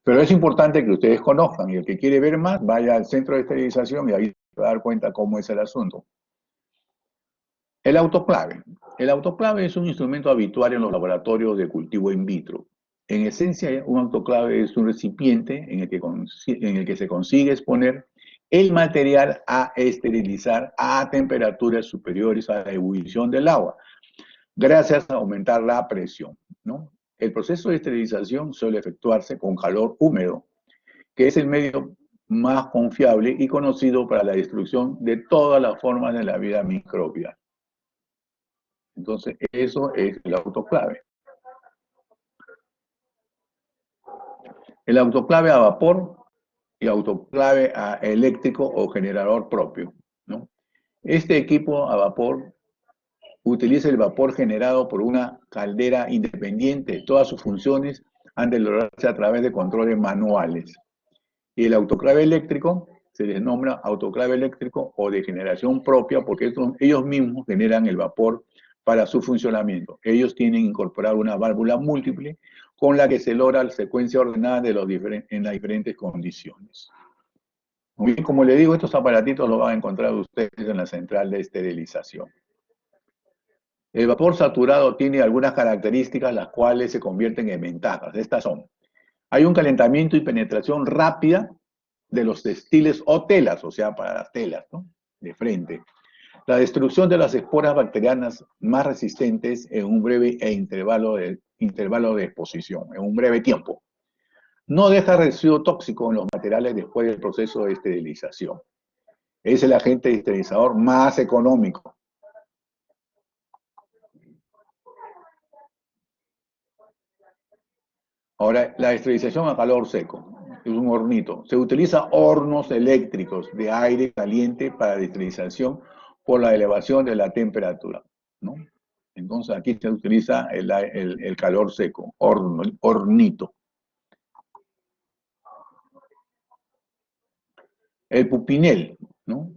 Pero es importante que ustedes conozcan, y el que quiere ver más, vaya al centro de esterilización y ahí se va a dar cuenta cómo es el asunto. El autoclave. El autoclave es un instrumento habitual en los laboratorios de cultivo in vitro. En esencia, un autoclave es un recipiente en el que se consigue exponer el material a esterilizar a temperaturas superiores a la ebullición del agua, gracias a aumentar la presión, ¿no? El proceso de esterilización suele efectuarse con calor húmedo, que es el medio más confiable y conocido para la destrucción de todas las formas de la vida microbiana. Entonces, eso es el autoclave. El autoclave a vapor y autoclave a eléctrico o generador propio, ¿no? Este equipo a vapor utiliza el vapor generado por una caldera independiente. Todas sus funciones han de lograrse a través de controles manuales. Y el autoclave eléctrico se les nombra autoclave eléctrico o de generación propia porque ellos mismos generan el vapor para su funcionamiento. Ellos tienen incorporar una válvula múltiple con la que se logra la secuencia ordenada de en las diferentes condiciones. Muy bien, como le digo, estos aparatitos los van a encontrar ustedes en la central de esterilización. El vapor saturado tiene algunas características las cuales se convierten en ventajas. Estas son: hay un calentamiento y penetración rápida de los textiles o telas, o sea, para las telas, ¿no?, de frente. La destrucción de las esporas bacterianas más resistentes en un breve intervalo de exposición, en un breve tiempo. No deja residuo tóxico en los materiales después del proceso de esterilización. Es el agente esterilizador más económico. Ahora, la esterilización a calor seco. Es un hornito. Se utiliza hornos eléctricos de aire caliente para la esterilización por la elevación de la temperatura, ¿no? Entonces aquí se utiliza el calor seco, hornito. El pupinel, ¿no?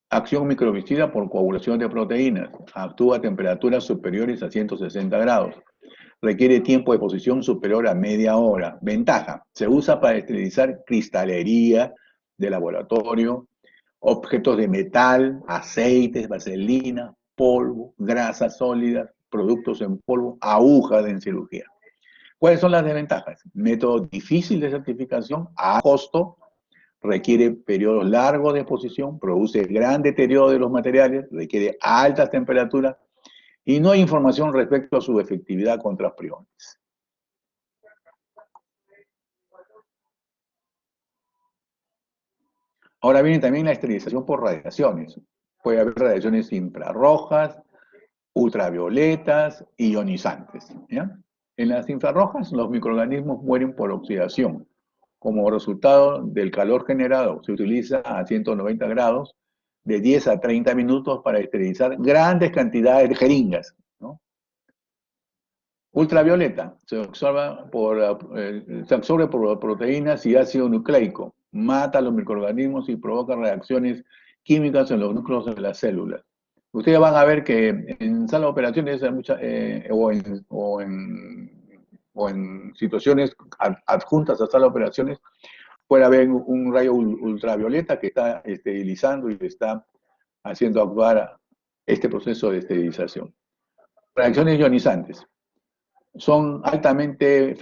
Acción microbicida por coagulación de proteínas. Actúa a temperaturas superiores a 160 grados. Requiere tiempo de posición superior a media hora. Ventaja: se usa para esterilizar cristalería de laboratorio, objetos de metal, aceites, vaselina, polvo, grasas sólidas, productos en polvo, agujas en cirugía. ¿Cuáles son las desventajas? Método difícil de certificación, a costo, requiere periodos largos de exposición, produce gran deterioro de los materiales, requiere altas temperaturas y no hay información respecto a su efectividad contra priones. Ahora viene también la esterilización por radiaciones. Puede haber radiaciones infrarrojas, ultravioletas y ionizantes, ¿ya? En las infrarrojas, los microorganismos mueren por oxidación. Como resultado del calor generado, se utiliza a 190 grados de 10 a 30 minutos para esterilizar grandes cantidades de jeringas, ¿no? Ultravioleta, se absorbe por proteínas y ácido nucleico. Mata a los microorganismos y provoca reacciones químicas en los núcleos de las células. Ustedes van a ver que en sala de operaciones hay o en situaciones adjuntas a sala de operaciones puede haber un rayo ultravioleta que está esterilizando y está haciendo actuar este proceso de esterilización. Reacciones ionizantes. Son altamente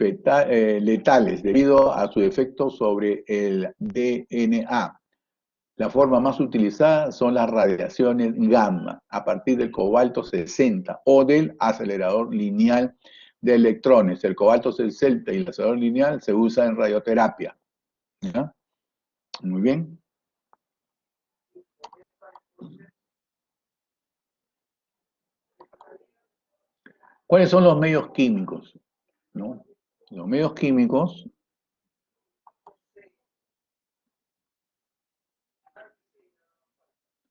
letales debido a su efecto sobre el DNA. La forma más utilizada son las radiaciones gamma a partir del cobalto 60 o del acelerador lineal de electrones. El cobalto 60 y el acelerador lineal se usa en radioterapia, ¿ya? Muy bien. ¿Cuáles son los medios químicos? ¿No? Los medios químicos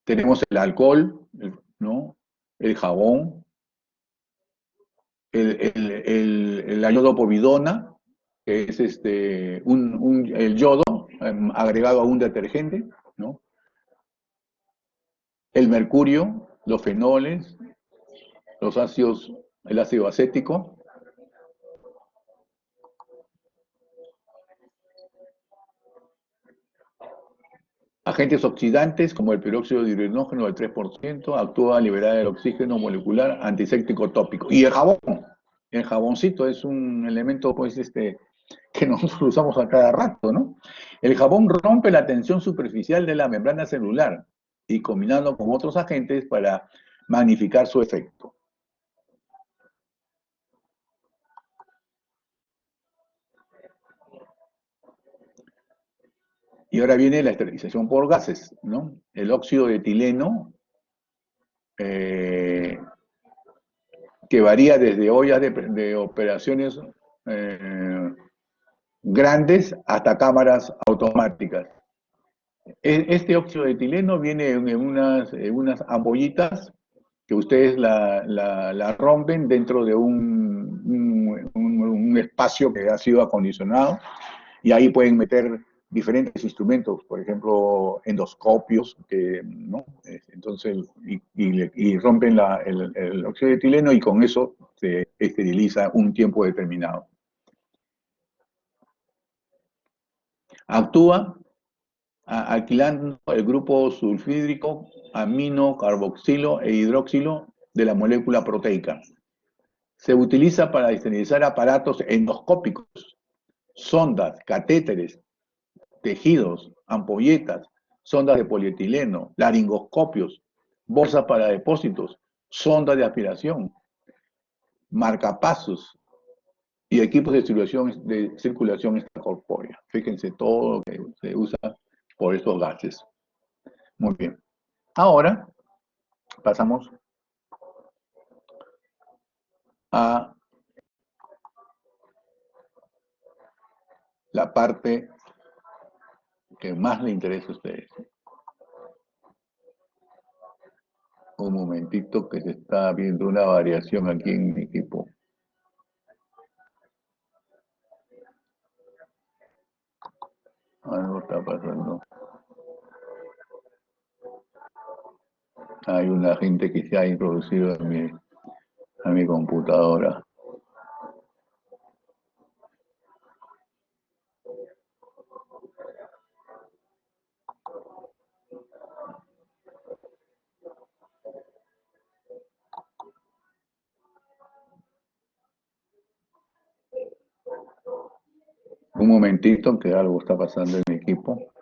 tenemos el alcohol, ¿no?, el jabón, la iodopovidona, que es el yodo agregado a un detergente, ¿no? El mercurio, los fenoles, los ácidos, el ácido acético, agentes oxidantes como el peróxido de hidrógeno del 3%, actúa a liberar el oxígeno molecular, antiséptico tópico. Y el jabón, el jaboncito es un elemento pues que nosotros usamos a cada rato, ¿no? El jabón rompe la tensión superficial de la membrana celular y combinando con otros agentes para magnificar su efecto. Y ahora viene la esterilización por gases, ¿no? El óxido de etileno, que varía desde ollas de operaciones grandes hasta cámaras automáticas. Este óxido de etileno viene en unas ampollitas que ustedes la rompen dentro de un espacio que ha sido acondicionado y ahí pueden meter diferentes instrumentos, por ejemplo, endoscopios, ¿no? Entonces, y rompen el óxido de etileno y con eso se esteriliza un tiempo determinado. Actúa alquilando el grupo sulfídrico, amino, carboxilo e hidroxilo de la molécula proteica. Se utiliza para esterilizar aparatos endoscópicos, sondas, catéteres, tejidos, ampolletas, sondas de polietileno, laringoscopios, bolsas para depósitos, sondas de aspiración, marcapasos y equipos de circulación extracorpórea. Fíjense todo lo que se usa por estos gases. Muy bien. Ahora pasamos a la parte que más le interesa a ustedes. Un momentito que se está viendo una variación aquí en mi equipo. Algo está pasando. Hay una gente que se ha introducido a mi computadora. Un momentito que algo está pasando en mi equipo.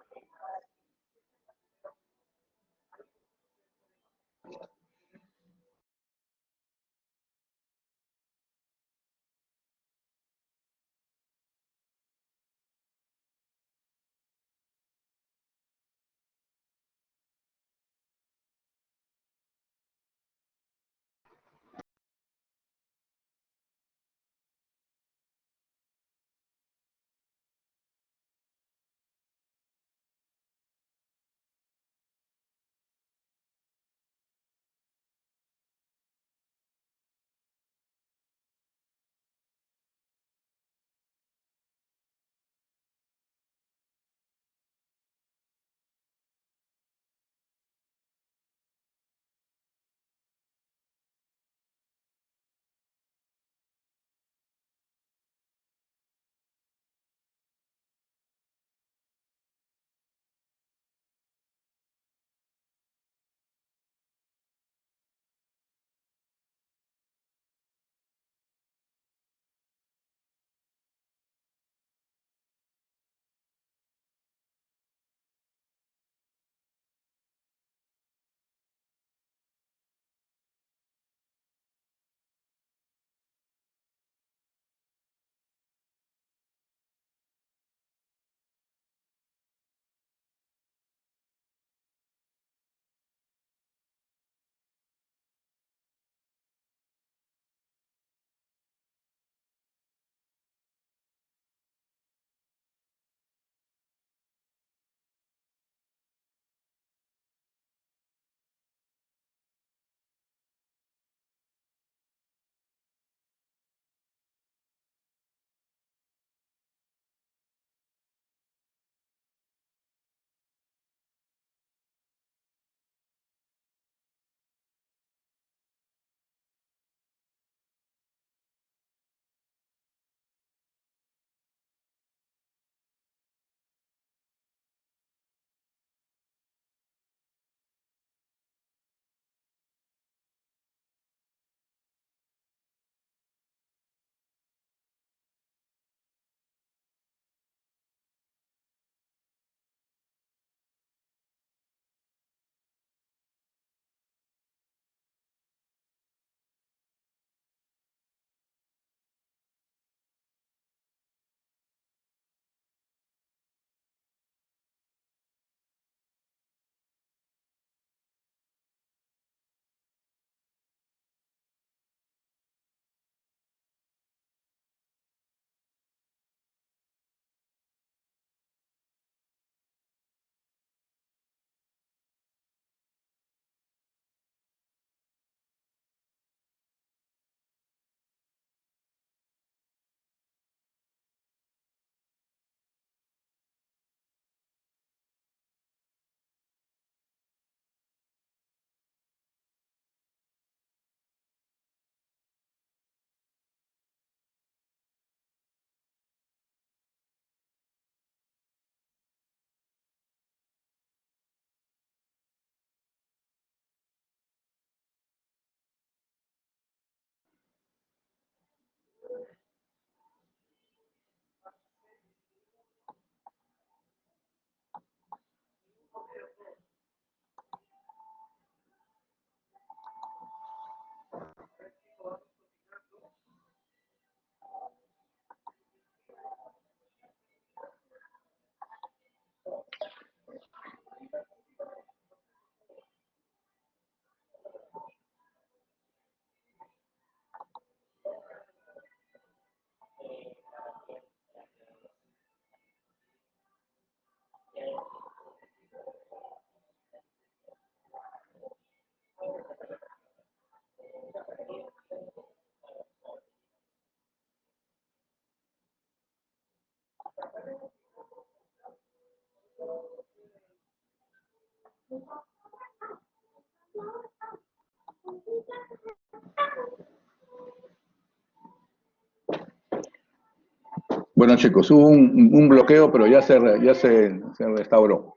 Bueno, chicos, hubo un bloqueo, pero ya se restauró.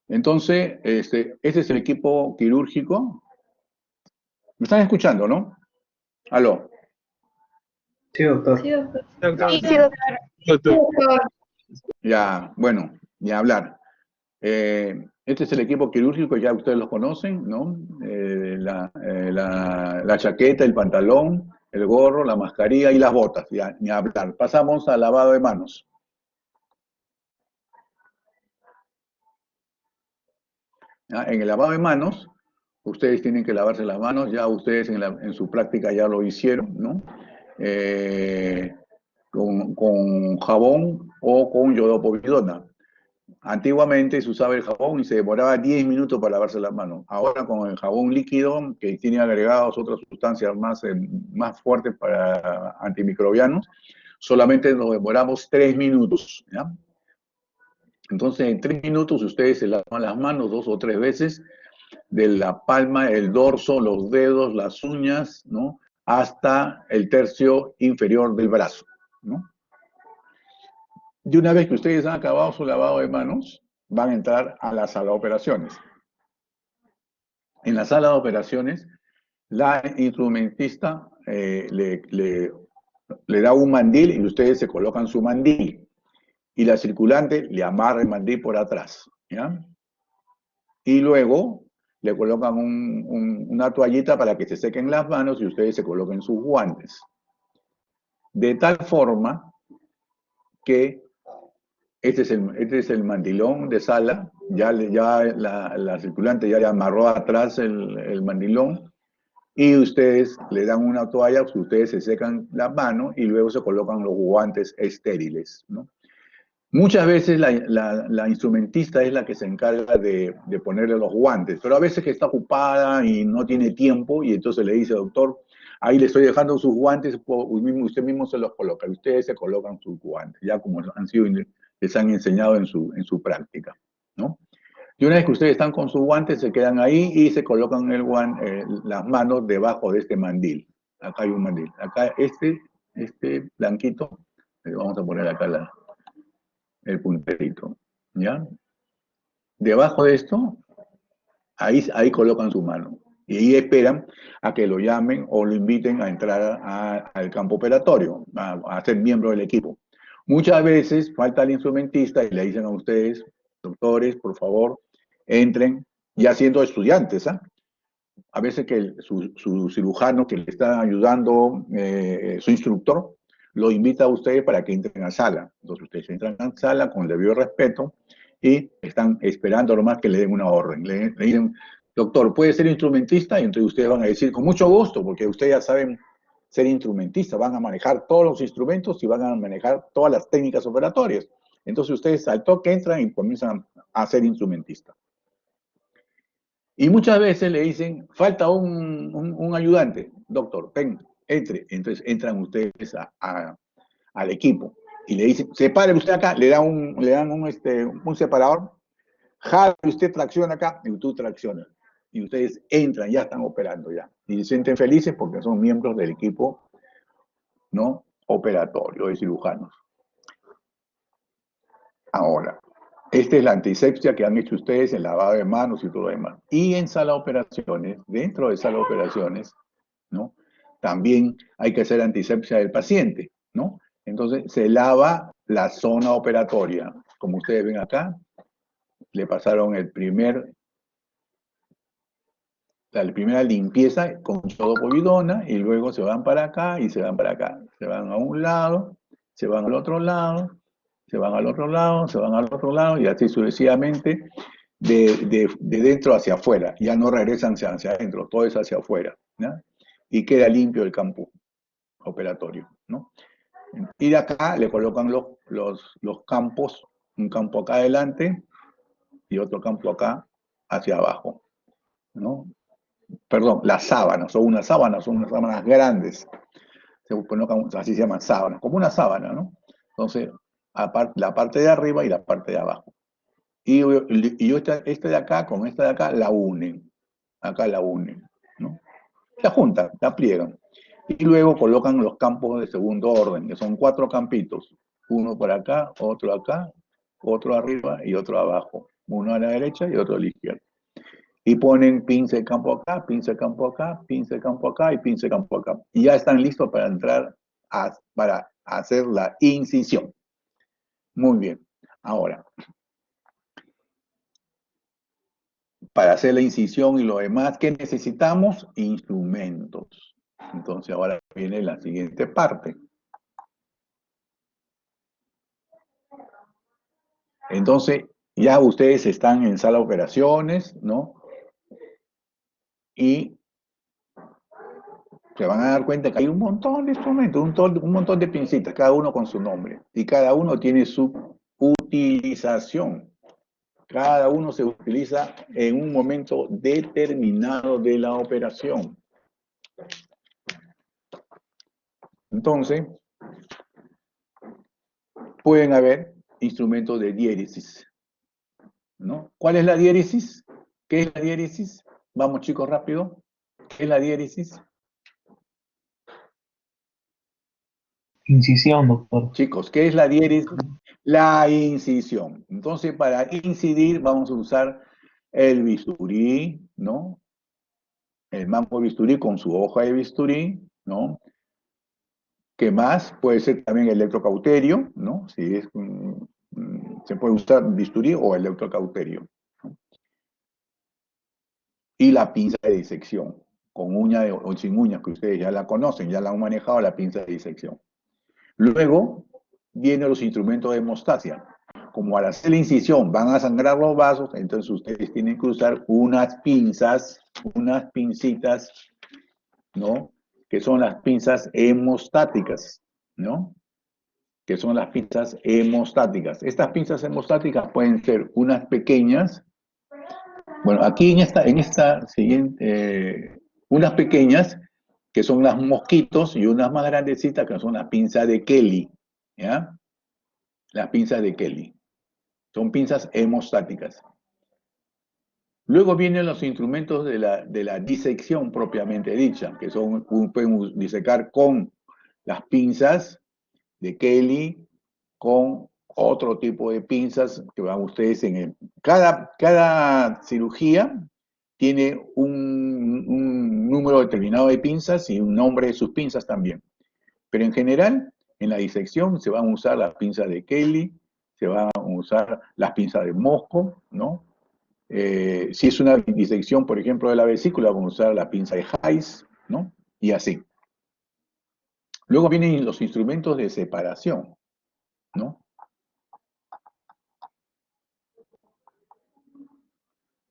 Entonces, este es el equipo quirúrgico. ¿Me están escuchando, no? ¿Aló? Sí, doctor. Sí, doctor. Doctor. Ya, bueno, ni hablar. Este es el equipo quirúrgico, ya ustedes lo conocen, ¿no? La chaqueta, el pantalón, el gorro, la mascarilla y las botas, ya, ni hablar. Pasamos al lavado de manos. ¿Ya? En el lavado de manos, ustedes tienen que lavarse las manos, ya ustedes en su práctica ya lo hicieron, ¿no? Con jabón o con yodopovidona. Antiguamente se usaba el jabón y se demoraba 10 minutos para lavarse las manos. Ahora con el jabón líquido, que tiene agregados otras sustancias más fuertes para antimicrobianos, solamente nos demoramos 3 minutos. ¿Ya? Entonces, en 3 minutos ustedes se lavan las manos 2 o 3 veces, de la palma, el dorso, los dedos, las uñas, ¿no? Hasta el tercio inferior del brazo, ¿no? Y una vez que ustedes han acabado su lavado de manos, van a entrar a la sala de operaciones. En la sala de operaciones, la instrumentista le da un mandil y ustedes se colocan su mandil. Y la circulante le amarra el mandil por atrás, ¿ya? Y luego le colocan una toallita para que se sequen las manos y ustedes se coloquen sus guantes. De tal forma que este es el mandilón de sala, ya la circulante ya le amarró atrás el mandilón y ustedes le dan una toalla, ustedes se secan las manos y luego se colocan los guantes estériles, ¿no? Muchas veces la instrumentista es la que se encarga de ponerle los guantes, pero a veces que está ocupada y no tiene tiempo y entonces le dice, doctor, ahí le estoy dejando sus guantes, usted mismo se los coloca, ustedes se colocan sus guantes, ya como les han enseñado en su práctica, ¿no? Y una vez que ustedes están con sus guantes, se quedan ahí y se colocan las manos debajo de este mandil. Acá hay un mandil. Acá este blanquito, le vamos a poner acá el punterito, ¿ya? Debajo de esto, ahí colocan su mano. Y ahí esperan a que lo llamen o lo inviten a entrar al campo operatorio, a ser miembro del equipo. Muchas veces falta el instrumentista y le dicen a ustedes, doctores, por favor, entren, ya siendo estudiantes, ¿ah? A veces que su cirujano que le está ayudando, su instructor, lo invita a ustedes para que entren a sala. Entonces ustedes entran a sala con el debido respeto y están esperando nomás que le den una orden. Le dicen, doctor, ¿puede ser instrumentista? Y entonces ustedes van a decir, con mucho gusto, porque ustedes ya saben ser instrumentistas, van a manejar todos los instrumentos y van a manejar todas las técnicas operatorias. Entonces ustedes al toque entran y comienzan a ser instrumentistas. Y muchas veces le dicen, falta un ayudante, doctor, ven, entre. Entonces entran ustedes al equipo y le dicen, separe usted acá, le dan un separador, jale usted, tracciona acá y tú traccionas. Y ustedes entran, ya están operando ya. Y se sienten felices porque son miembros del equipo, ¿no?, operatorio de cirujanos. Ahora, esta es la antisepsia que han hecho ustedes, el lavado de manos y todo lo demás. Y en sala de operaciones, dentro de sala de operaciones, ¿no?, también hay que hacer antisepsia del paciente, ¿no? Entonces se lava la zona operatoria. Como ustedes ven acá, le pasaron la primera limpieza con yodopovidona y luego se van para acá y se van para acá. Se van a un lado, se van al otro lado, se van al otro lado, se van al otro lado y así sucesivamente de dentro hacia afuera. Ya no regresan hacia adentro, todo es hacia afuera, ¿no? Y queda limpio el campo operatorio, ¿no? Y de acá le colocan los campos, un campo acá adelante y otro campo acá hacia abajo, ¿no? Perdón, las sábanas, son unas sábanas grandes, así se llaman sábanas, como una sábana, ¿no? Entonces, la parte de arriba y la parte de abajo. Y esta de acá con esta de acá la unen, ¿no? La juntan, la pliegan. Y luego colocan los campos de segundo orden, que son 4 campitos. Uno por acá, otro arriba y otro abajo. Uno a la derecha y otro a la izquierda. Y ponen pinza de campo acá, pinza de campo acá, pinza de campo acá y pinza de campo acá. Y ya están listos para entrar para hacer la incisión. Muy bien. Ahora, para hacer la incisión y lo demás, ¿qué necesitamos? Instrumentos. Entonces ahora viene la siguiente parte. Entonces, ya ustedes están en sala de operaciones, ¿no? Y se van a dar cuenta que hay un montón de instrumentos, un montón de pincitas, cada uno con su nombre. Y cada uno tiene su utilización. Cada uno se utiliza en un momento determinado de la operación. Entonces, pueden haber instrumentos de diéresis, ¿no? ¿Cuál es la diéresis? ¿Qué es la diéresis? Vamos, chicos, rápido. ¿Qué es la diéresis? Incisión, doctor. Chicos, ¿qué es la diéresis? La incisión. Entonces, para incidir vamos a usar el bisturí, ¿no? El mango de bisturí con su hoja de bisturí, ¿no? ¿Qué más? Puede ser también electrocauterio, ¿no? Si es, se puede usar bisturí o electrocauterio, ¿no? Y la pinza de disección, con uña o sin uñas, que ustedes ya la conocen, ya la han manejado, la pinza de disección. Luego vienen los instrumentos de hemostasia. Como al hacer la incisión van a sangrar los vasos, entonces ustedes tienen que usar unas pinzas, unas pincitas, ¿no? Que son las pinzas hemostáticas, ¿no? Que son las pinzas hemostáticas. Estas pinzas hemostáticas pueden ser unas pequeñas. Bueno, aquí en esta siguiente, unas pequeñas que son las mosquitos y unas más grandecitas que son las pinzas de Kelly, ¿ya? Las pinzas de Kelly. Son pinzas hemostáticas. Luego vienen los instrumentos de la disección propiamente dicha, que son, pueden disecar con las pinzas de Kelly, con otro tipo de pinzas que van ustedes en el... Cada cirugía tiene un número determinado de pinzas y un nombre de sus pinzas también. Pero en general, en la disección se van a usar las pinzas de Kelly, se van a usar las pinzas de Mosco, ¿no? Si es una disección, por ejemplo, de la vesícula, vamos a usar la pinza de Hayes, ¿no? Y así. Luego vienen los instrumentos de separación, ¿no?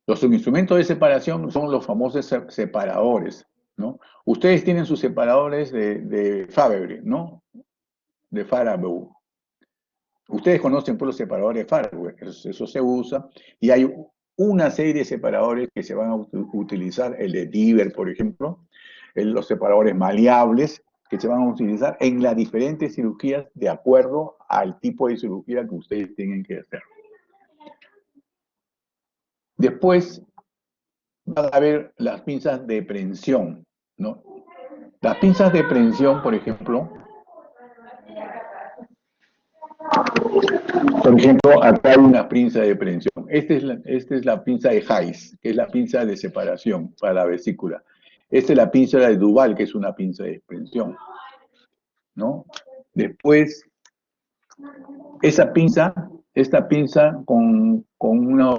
Los instrumentos de separación son los famosos separadores, ¿no? Ustedes tienen sus separadores de Fabergé, ¿no? De Farabee. Ustedes conocen por los separadores de Farabee, eso se usa, y hay una serie de separadores que se van a utilizar, el de Diver, por ejemplo, los separadores maleables, que se van a utilizar en las diferentes cirugías de acuerdo al tipo de cirugía que ustedes tienen que hacer. Después van a ver las pinzas de prensión, ¿no? Las pinzas de prensión, por ejemplo, acá hay una pinza de prensión. Esta es la pinza de Hayes, que es la pinza de separación para la vesícula. Esta es la pinza de Duval, que es una pinza de prensión, ¿no? Después, esta pinza con una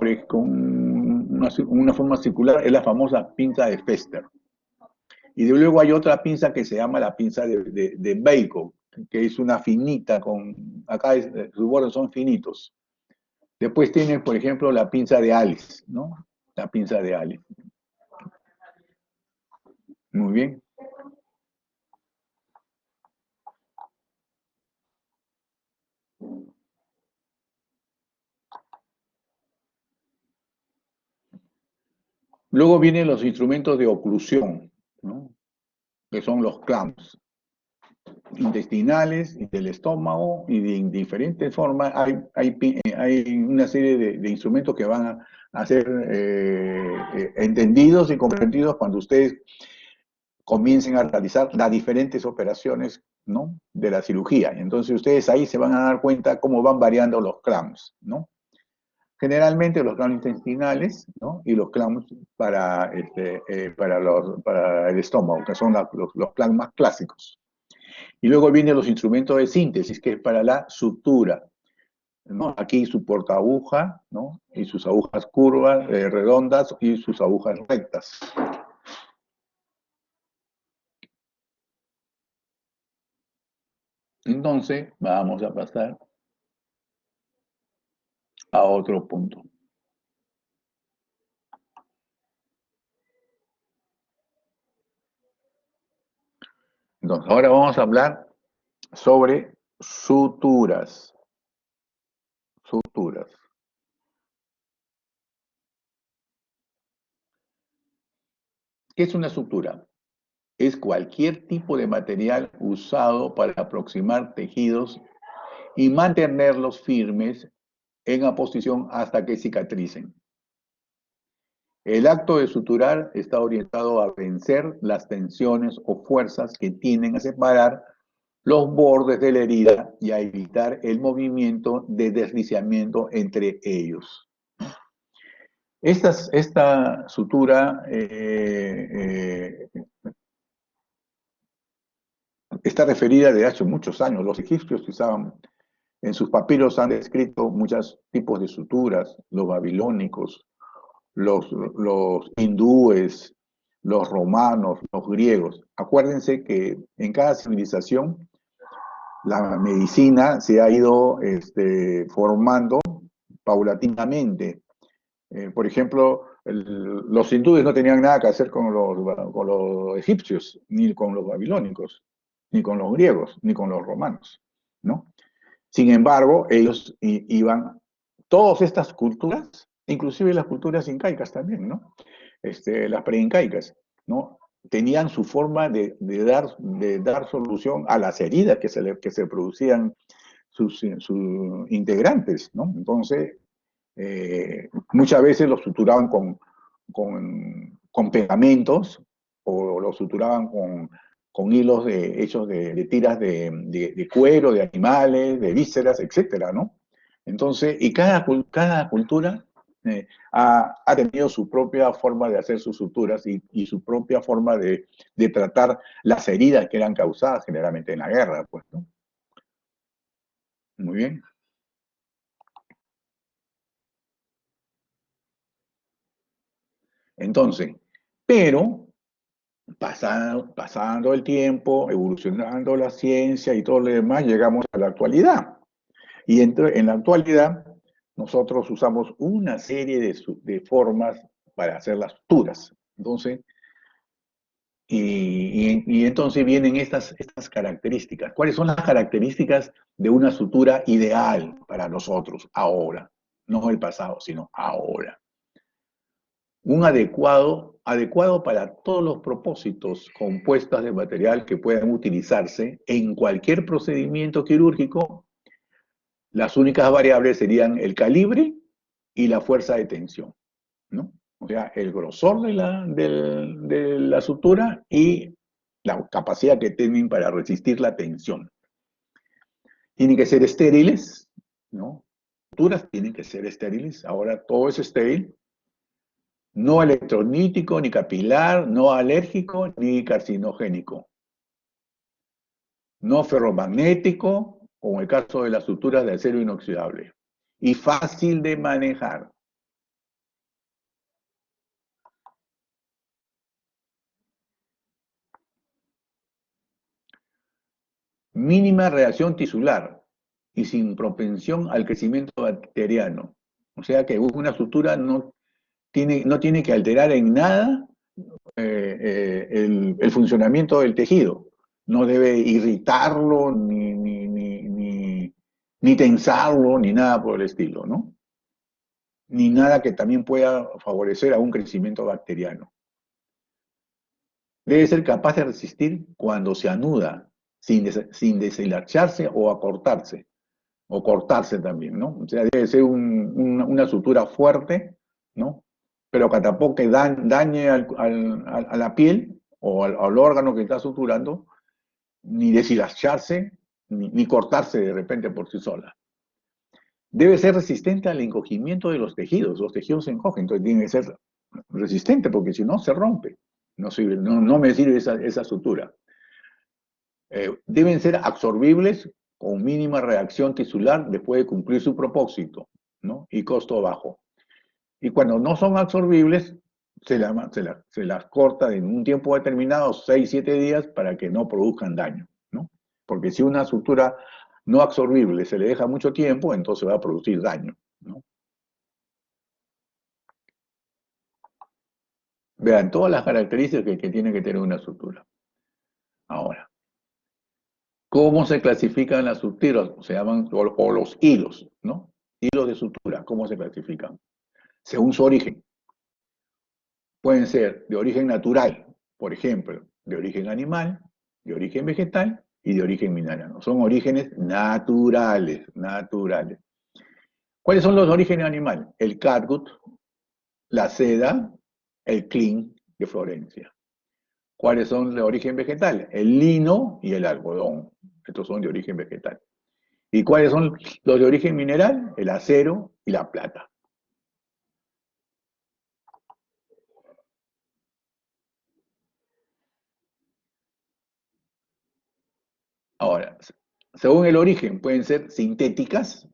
forma circular es la famosa pinza de Fester. Y luego hay otra pinza que se llama la pinza de Bacon, que es una finita, acá sus bordes son finitos. Después tienen, por ejemplo, la pinza de Alice, ¿no? La pinza de Alice. Muy bien. Luego vienen los instrumentos de oclusión, ¿no? Que son los clamps intestinales y del estómago, y de diferentes formas. Hay una serie de instrumentos que van a ser entendidos y comprendidos cuando ustedes comiencen a realizar las diferentes operaciones ¿no? De la cirugía. Y entonces ustedes ahí se van a dar cuenta cómo van variando los clamps, ¿no? Generalmente los clamps intestinales, ¿no? Y los clamps para el estómago, que son los clamps más clásicos. Y luego vienen los instrumentos de síntesis, que es para la sutura, ¿no? Aquí su portaaguja, ¿no? Y sus agujas curvas, redondas, y sus agujas rectas. Entonces, vamos a pasar a otro punto. Entonces, ahora vamos a hablar sobre suturas. Suturas. ¿Qué es una sutura? Es cualquier tipo de material usado para aproximar tejidos y mantenerlos firmes en la posición hasta que cicatricen. El acto de suturar está orientado a vencer las tensiones o fuerzas que tienden a separar los bordes de la herida y a evitar el movimiento de deslizamiento entre ellos. Esta sutura está referida de hace muchos años. Los egipcios usaban, en sus papiros han descrito muchos tipos de suturas, los babilónicos, los hindúes, los romanos, los griegos. Acuérdense que en cada civilización la medicina se ha ido formando paulatinamente. Por ejemplo, los hindúes no tenían nada que hacer con los egipcios, ni con los babilónicos, ni con los griegos, ni con los romanos, ¿no? Sin embargo, ellos iban, todas estas culturas, inclusive las culturas incaicas también, ¿no? Las preincaicas, ¿no? Tenían su forma de dar solución a las heridas que se producían sus integrantes, ¿no? Entonces, muchas veces los suturaban con pegamentos o los suturaban con hilos hechos de tiras de cuero, de animales, de vísceras, etcétera, ¿no? Entonces, y cada cultura ha tenido su propia forma de hacer sus suturas y su propia forma de tratar las heridas que eran causadas generalmente en la guerra, pues, ¿no? Muy bien. Entonces, pero pasando el tiempo, evolucionando la ciencia y todo lo demás, llegamos a la actualidad. Y en la actualidad, nosotros usamos una serie de formas para hacer las suturas. Entonces, y entonces vienen estas características. ¿Cuáles son las características de una sutura ideal para nosotros ahora? No el pasado, sino ahora. Un adecuado para todos los propósitos, compuestas de material que puedan utilizarse en cualquier procedimiento quirúrgico. Las únicas variables serían el calibre y la fuerza de tensión, ¿no? O sea, el grosor de la sutura y la capacidad que tienen para resistir la tensión. Tienen que ser estériles, ¿no? Suturas tienen que ser estériles. Ahora todo es estéril. No electrolítico, ni capilar, no alérgico, ni carcinogénico. No ferromagnético, como el caso de las suturas de acero inoxidable. Y fácil de manejar. Mínima reacción tisular y sin propensión al crecimiento bacteriano. O sea que una sutura no tiene que alterar en nada el funcionamiento del tejido. No debe irritarlo, ni tensarlo, ni nada por el estilo, ¿no? Ni nada que también pueda favorecer a un crecimiento bacteriano. Debe ser capaz de resistir cuando se anuda, sin deshilacharse o acortarse, o cortarse también, ¿no? O sea, debe ser una sutura fuerte, ¿no? Pero que tampoco dañe a la piel o al órgano que está suturando, ni deshilacharse, ni cortarse de repente por sí sola. Debe ser resistente al encogimiento de los tejidos. Los tejidos se encogen, entonces tiene que ser resistente, porque si no, se rompe. No me sirve esa sutura. Deben ser absorbibles con mínima reacción tisular después de cumplir su propósito, ¿no? Y costo bajo. Y cuando no son absorbibles, se las corta en un tiempo determinado, 6-7 días, para que no produzcan daño, ¿no? Porque si una sutura no absorbible se le deja mucho tiempo, entonces va a producir daño, ¿no? Vean todas las características que tiene que tener una sutura. Ahora, ¿cómo se clasifican las suturas? Se llaman, o los hilos, ¿no? Hilos de sutura, ¿cómo se clasifican? Según su origen. Pueden ser de origen natural, por ejemplo, de origen animal, de origen vegetal y de origen minerano. Son orígenes naturales. ¿Cuáles son los orígenes animales? El catgut, la seda, el crin de Florencia. ¿Cuáles son de origen vegetal? El lino y el algodón. Estos son de origen vegetal. ¿Y cuáles son los de origen mineral? El acero y la plata. Ahora, según el origen, pueden ser sintéticas,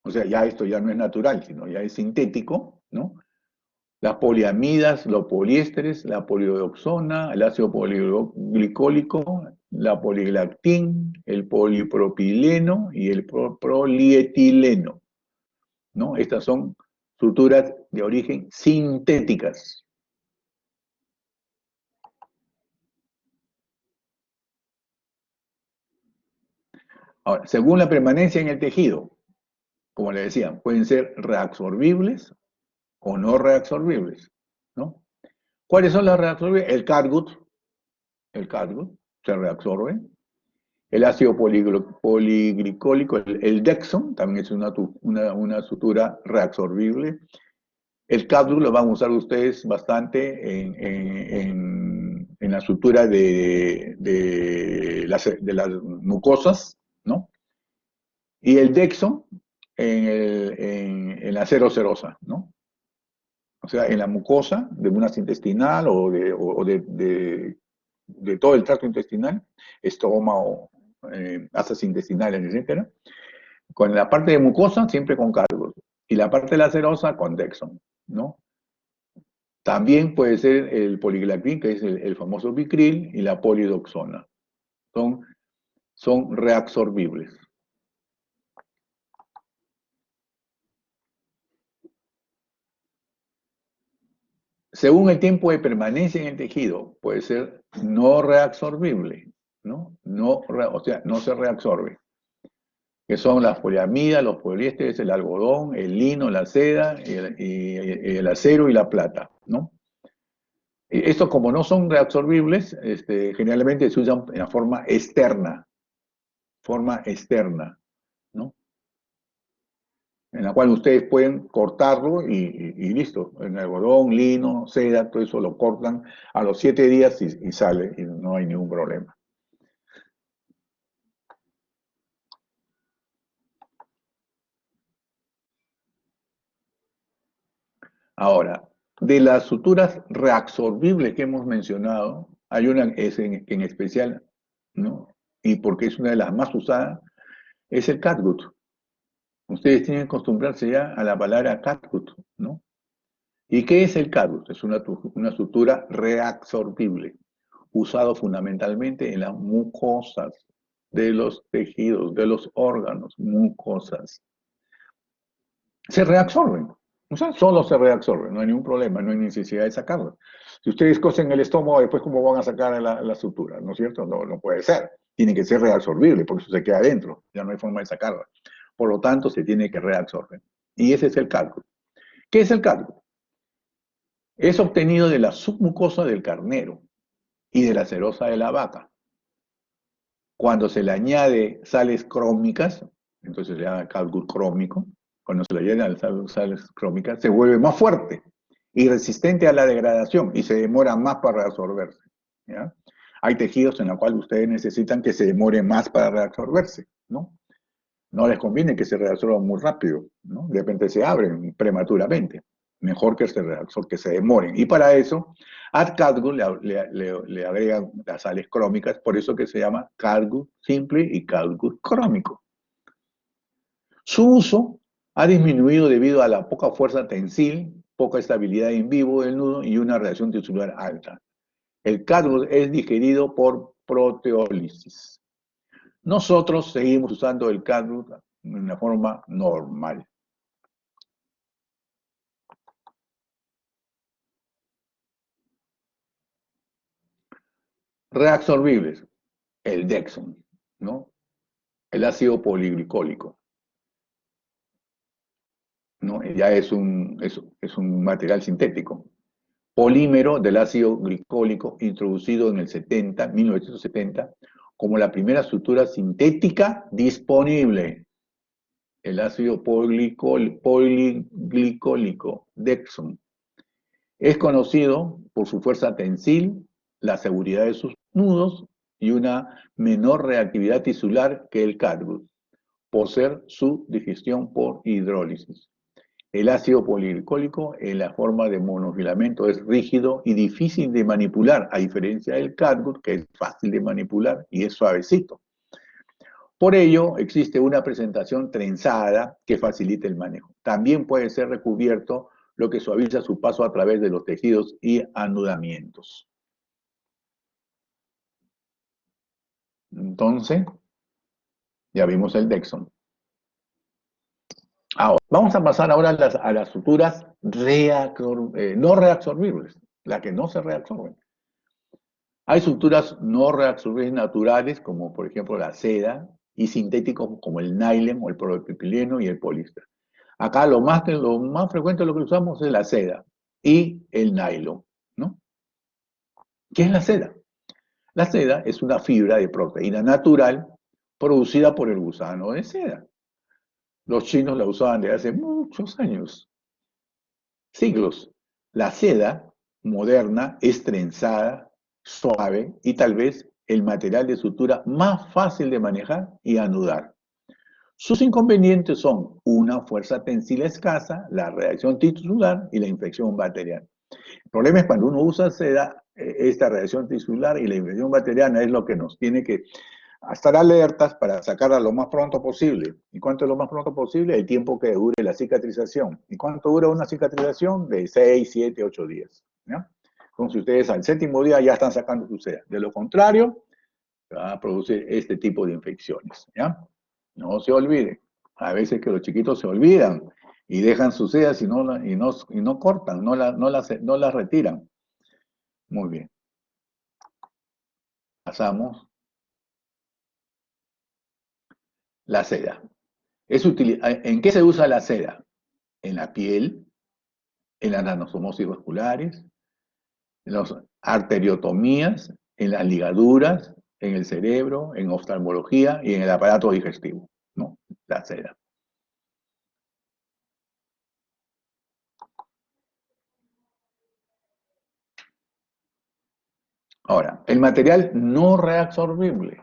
o sea, ya esto ya no es natural, sino ya es sintético, ¿no? Las poliamidas, los poliésteres, la poliodoxona, el ácido poliglicólico, la poliglactín, el polipropileno y el polietileno, ¿no? Estas son suturas de origen sintéticas. Ahora, según la permanencia en el tejido, como le decía, pueden ser reabsorbibles o no reabsorbibles, ¿no? ¿Cuáles son las reabsorbibles? El catgut se reabsorbe. El ácido poliglicólico, el dexon, también es una sutura reabsorbible. El catgut lo van a usar ustedes bastante en la sutura de las mucosas, ¿no? Y el dexon en la serosa, ¿no? O sea, en la mucosa de una intestinal o de todo el tracto intestinal, estómago, asas intestinales, etc. Con la parte de mucosa, siempre con catgut. Y la parte de la serosa, con dexon, ¿no? También puede ser el poliglactín, que es el famoso Vicril, y la polidoxona. Son reabsorbibles. Según el tiempo de permanencia en el tejido, puede ser no reabsorbible, ¿no? O sea, no se reabsorbe. Que son las poliamidas, los poliésteres, el algodón, el lino, la seda, el acero y la plata, ¿no? Estos, como no son reabsorbibles, generalmente se usan en la forma externa, ¿no? En la cual ustedes pueden cortarlo y listo. En algodón, lino, seda, todo eso lo cortan a los 7 días y sale, y no hay ningún problema. Ahora, de las suturas reabsorbibles que hemos mencionado, hay una en especial, ¿no? Y porque es una de las más usadas, es el catgut. Ustedes tienen que acostumbrarse ya a la palabra catgut, ¿no? ¿Y qué es el catgut? Es una sutura reabsorbible, usado fundamentalmente en las mucosas de los tejidos, de los órganos, mucosas. Se reabsorben. O sea, solo se reabsorben, no hay ningún problema, no hay necesidad de sacarlo. Si ustedes cosen el estómago, después ¿cómo van a sacar la sutura? ¿No es cierto? No puede ser. Tiene que ser reabsorbible, porque eso se queda adentro, ya no hay forma de sacarla. Por lo tanto, se tiene que reabsorber. Y ese es el catgut. ¿Qué es el catgut? Es obtenido de la submucosa del carnero y de la serosa de la vaca. Cuando se le añade sales crómicas, entonces se llama catgut crómico. Cuando se le añaden sales crómicas, se vuelve más fuerte y resistente a la degradación y se demora más para reabsorberse, ¿ya? Hay tejidos en los cuales ustedes necesitan que se demore más para reabsorberse, ¿no? No les conviene que se reabsorban muy rápido, ¿no? De repente se abren prematuramente. Mejor que se demoren. Y para eso, al catgut le agregan las sales crómicas, por eso que se llama catgut simple y catgut crómico. Su uso ha disminuido debido a la poca fuerza tensil, poca estabilidad en vivo del nudo y una reacción tisular alta. El catgut es digerido por proteólisis. Nosotros seguimos usando el catgut de una forma normal. Reabsorbibles, el Dexon, ¿no? El ácido poliglicólico, ¿no? Ya es un material sintético. Polímero del ácido glicólico introducido en el 1970, como la primera estructura sintética disponible. El ácido poliglicólico, Dexon. Es conocido por su fuerza tensil, la seguridad de sus nudos y una menor reactividad tisular que el catgut, por ser su digestión por hidrólisis. El ácido poliglicólico en la forma de monofilamento es rígido y difícil de manipular, a diferencia del catgut, que es fácil de manipular y es suavecito. Por ello, existe una presentación trenzada que facilita el manejo. También puede ser recubierto, lo que suaviza su paso a través de los tejidos y anudamientos. Entonces, ya vimos el Dexon. Ahora, vamos a pasar ahora a las estructuras no reabsorbibles, las que no se reabsorben. Hay estructuras no reabsorbibles naturales, como por ejemplo la seda, y sintéticos como el nylon o el polipropileno y el poliéster. Acá lo más frecuente lo que usamos es la seda y el nylon, ¿no? ¿Qué es la seda? La seda es una fibra de proteína natural producida por el gusano de seda. Los chinos la usaban desde hace muchos años, siglos. La seda moderna es trenzada, suave y tal vez el material de sutura más fácil de manejar y anudar. Sus inconvenientes son una fuerza tensil escasa, la reacción tisular y la infección bacteriana. El problema es cuando uno usa seda, esta reacción tisular y la infección bacteriana es lo que nos tiene que estar alertas para sacarla lo más pronto posible. ¿Y cuánto es lo más pronto posible? El tiempo que dure la cicatrización. ¿Y cuánto dura una cicatrización? De 6, 7, 8 días. ¿Ya? Entonces ustedes al 7º día ya están sacando su seda. De lo contrario, va a producir este tipo de infecciones. ¿Ya? No se olvide. A veces que los chiquitos se olvidan y dejan sus sedas y no cortan, no las retiran. Muy bien. Pasamos. La seda. ¿En qué se usa la seda? En la piel, en las anastomosis vasculares, en las arteriotomías, en las ligaduras, en el cerebro, en oftalmología y en el aparato digestivo, ¿no? La seda. Ahora, el material no reabsorbible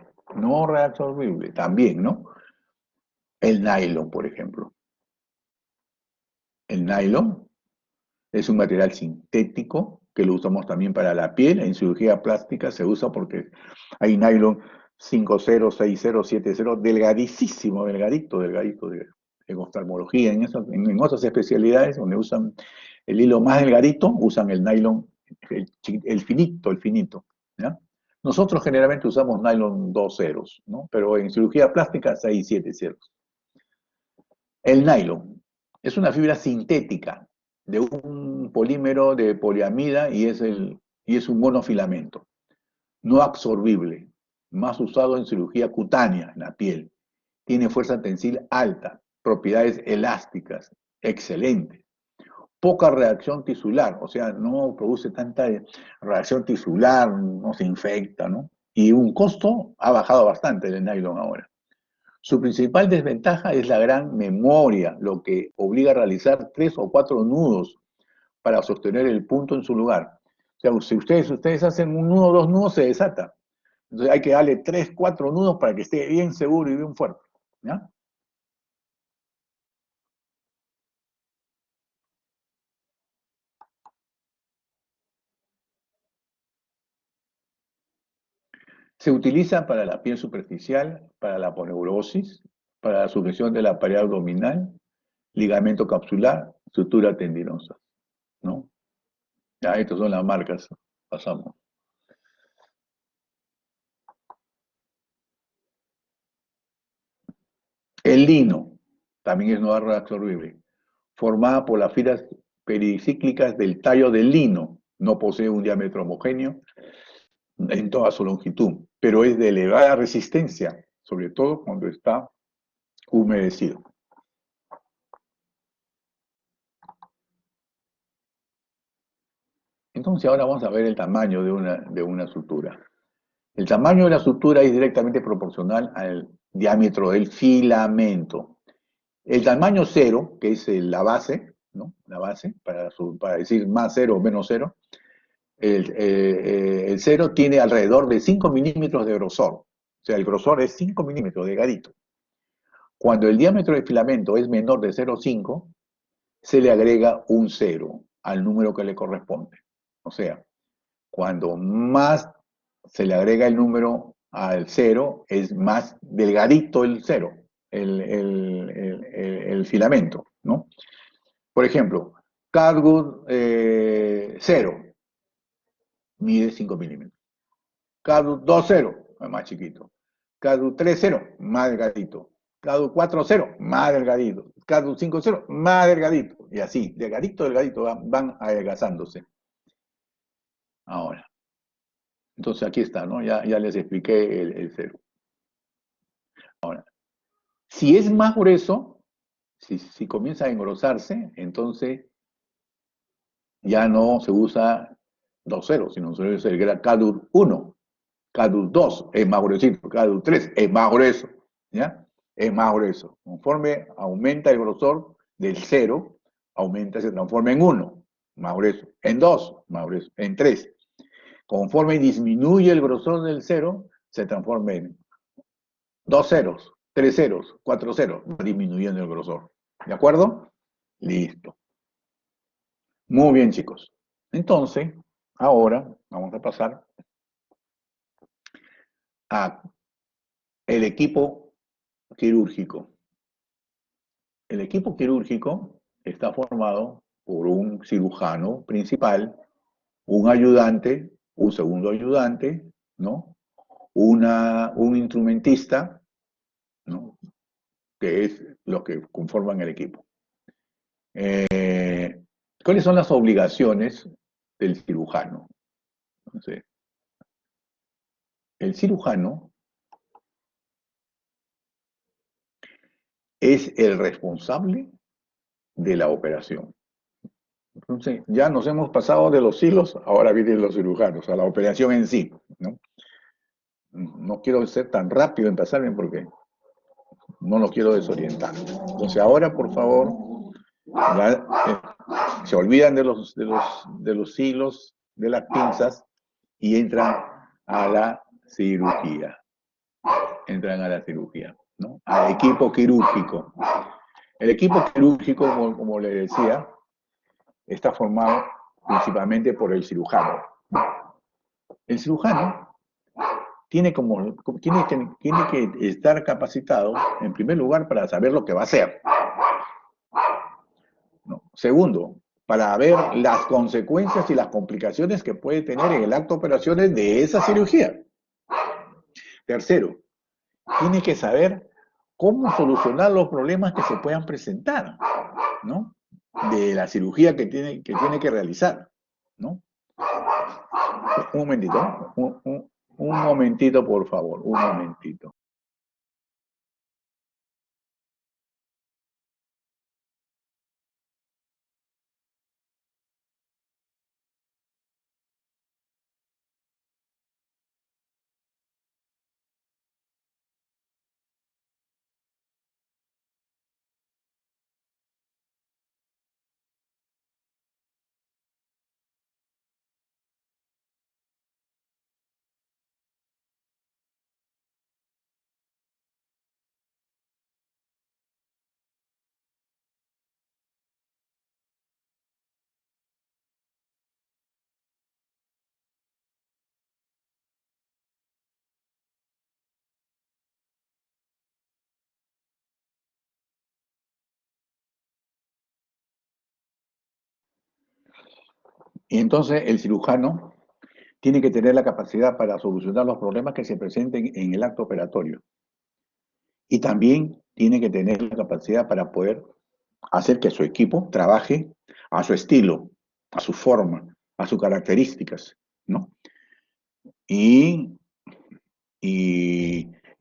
también, ¿no? El nylon, por ejemplo. El nylon es un material sintético que lo usamos también para la piel. En cirugía plástica se usa porque hay nylon 5,0, 6,0, 7,0, delgadísimo, delgadito. En oftalmología, en otras especialidades donde usan el hilo más delgadito, usan el nylon, el finito, ¿ya? Nosotros generalmente usamos nylon 2 ceros, ¿no? Pero en cirugía plástica 6 y 7 ceros. El nylon es una fibra sintética de un polímero de poliamida y es un monofilamento, no absorbible, más usado en cirugía cutánea, en la piel. Tiene fuerza tensil alta, propiedades elásticas, excelentes. Poca reacción tisular, o sea, no produce tanta reacción tisular, no se infecta, ¿no? Y un costo ha bajado bastante el nylon ahora. Su principal desventaja es la gran memoria, lo que obliga a realizar 3 o 4 nudos para sostener el punto en su lugar. O sea, si ustedes hacen un nudo o 2 nudos, se desata. Entonces hay que darle 3, 4 nudos para que esté bien seguro y bien fuerte. ¿Ya? Se utiliza para la piel superficial, para la poneurosis, para la sujeción de la pared abdominal, ligamento capsular, sutura tendinosa, ¿no? Ya, estas son las marcas. Pasamos. El lino también es no absorbible, formada por las fibras pericíclicas del tallo del lino. No posee un diámetro homogéneo en toda su longitud, pero es de elevada resistencia, sobre todo cuando está humedecido. Entonces ahora vamos a ver el tamaño de una sutura. El tamaño de la sutura es directamente proporcional al diámetro del filamento. El tamaño cero, que es la base, ¿no? La base, para decir más cero o menos cero, el cero tiene alrededor de 5 milímetros de grosor. O sea, el grosor es 5 milímetros, delgadito. Cuando el diámetro del filamento es menor de 0,5, se le agrega un cero al número que le corresponde. O sea, cuando más se le agrega el número al cero, es más delgadito el cero, el filamento, ¿no? Por ejemplo, Cadwood 0 mide 5 milímetros. Cadwood 2,0 más chiquito. Cadwood 3,0 más delgadito. Cadwood 4,0 más delgadito. Cadwood 5,0 más delgadito. Y así, delgadito, delgadito, van adelgazándose. Ahora. Entonces aquí está, ¿no? Ya les expliqué el cero. Ahora, si es más grueso, si comienza a engrosarse, entonces ya no se usa 2,0, sino se usa el CADUR 1, CADUR 2 es más gruesito, CADUR 3 es más grueso, ¿ya? Es más grueso. Conforme aumenta el grosor del 0, se transforma en 1, más grueso. En 2, más grueso. En 3. Conforme disminuye el grosor del 0, se transforma en 2 ceros, 3 ceros, 4 ceros, disminuyendo el grosor. ¿De acuerdo? Listo. Muy bien, chicos. Entonces, ahora vamos a pasar a el equipo quirúrgico. El equipo quirúrgico está formado por un cirujano principal, un ayudante, un segundo ayudante, ¿no? Un instrumentista, ¿no? Que es los que conforman el equipo. ¿Cuáles son las obligaciones del cirujano? Entonces, el cirujano es el responsable de la operación. Entonces, ya nos hemos pasado de los hilos, ahora vienen los cirujanos, a la operación en sí, ¿no? No quiero ser tan rápido en pasarme porque no lo quiero desorientar. Entonces, ahora, por favor, se olvidan de los hilos, de las pinzas, y entran a la cirugía. Entran a la cirugía, ¿no? Al equipo quirúrgico. El equipo quirúrgico, como le decía, está formado principalmente por el cirujano. El cirujano tiene que estar capacitado, en primer lugar, para saber lo que va a hacer. ¿No? Segundo, para ver las consecuencias y las complicaciones que puede tener en el acto de operaciones de esa cirugía. Tercero, tiene que saber cómo solucionar los problemas que se puedan presentar, ¿no? De la cirugía que tiene que realizar, ¿no? Un momentito, un momentito, por favor, un momentito. Y entonces el cirujano tiene que tener la capacidad para solucionar los problemas que se presenten en el acto operatorio. Y también tiene que tener la capacidad para poder hacer que su equipo trabaje a su estilo, a su forma, a sus características, ¿no? Y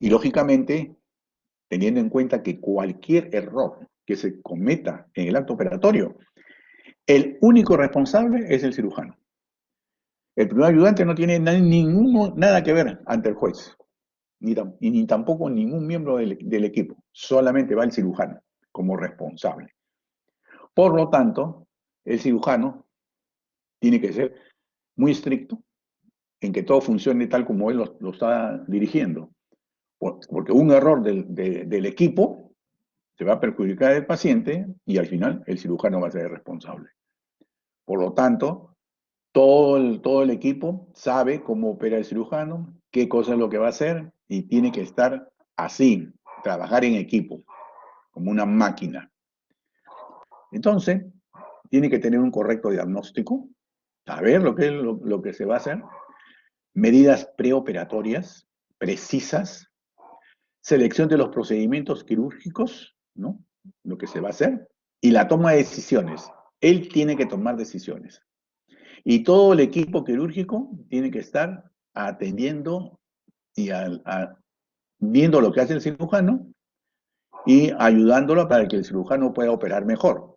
lógicamente, teniendo en cuenta que cualquier error que se cometa en el acto operatorio, el único responsable es el cirujano. El primer ayudante no tiene nada que ver ante el juez, ni tampoco ningún miembro del equipo, solamente va el cirujano como responsable. Por lo tanto, el cirujano tiene que ser muy estricto en que todo funcione tal como él lo está dirigiendo. Porque un error del equipo se va a perjudicar al paciente y al final el cirujano va a ser el responsable. Por lo tanto, todo el equipo sabe cómo opera el cirujano, qué cosa es lo que va a hacer y tiene que estar así, trabajar en equipo, como una máquina. Entonces, tiene que tener un correcto diagnóstico, saber lo que se va a hacer, medidas preoperatorias precisas, selección de los procedimientos quirúrgicos, ¿no? Lo que se va a hacer, y la toma de decisiones. Él tiene que tomar decisiones. Y todo el equipo quirúrgico tiene que estar atendiendo y viendo lo que hace el cirujano y ayudándolo para que el cirujano pueda operar mejor.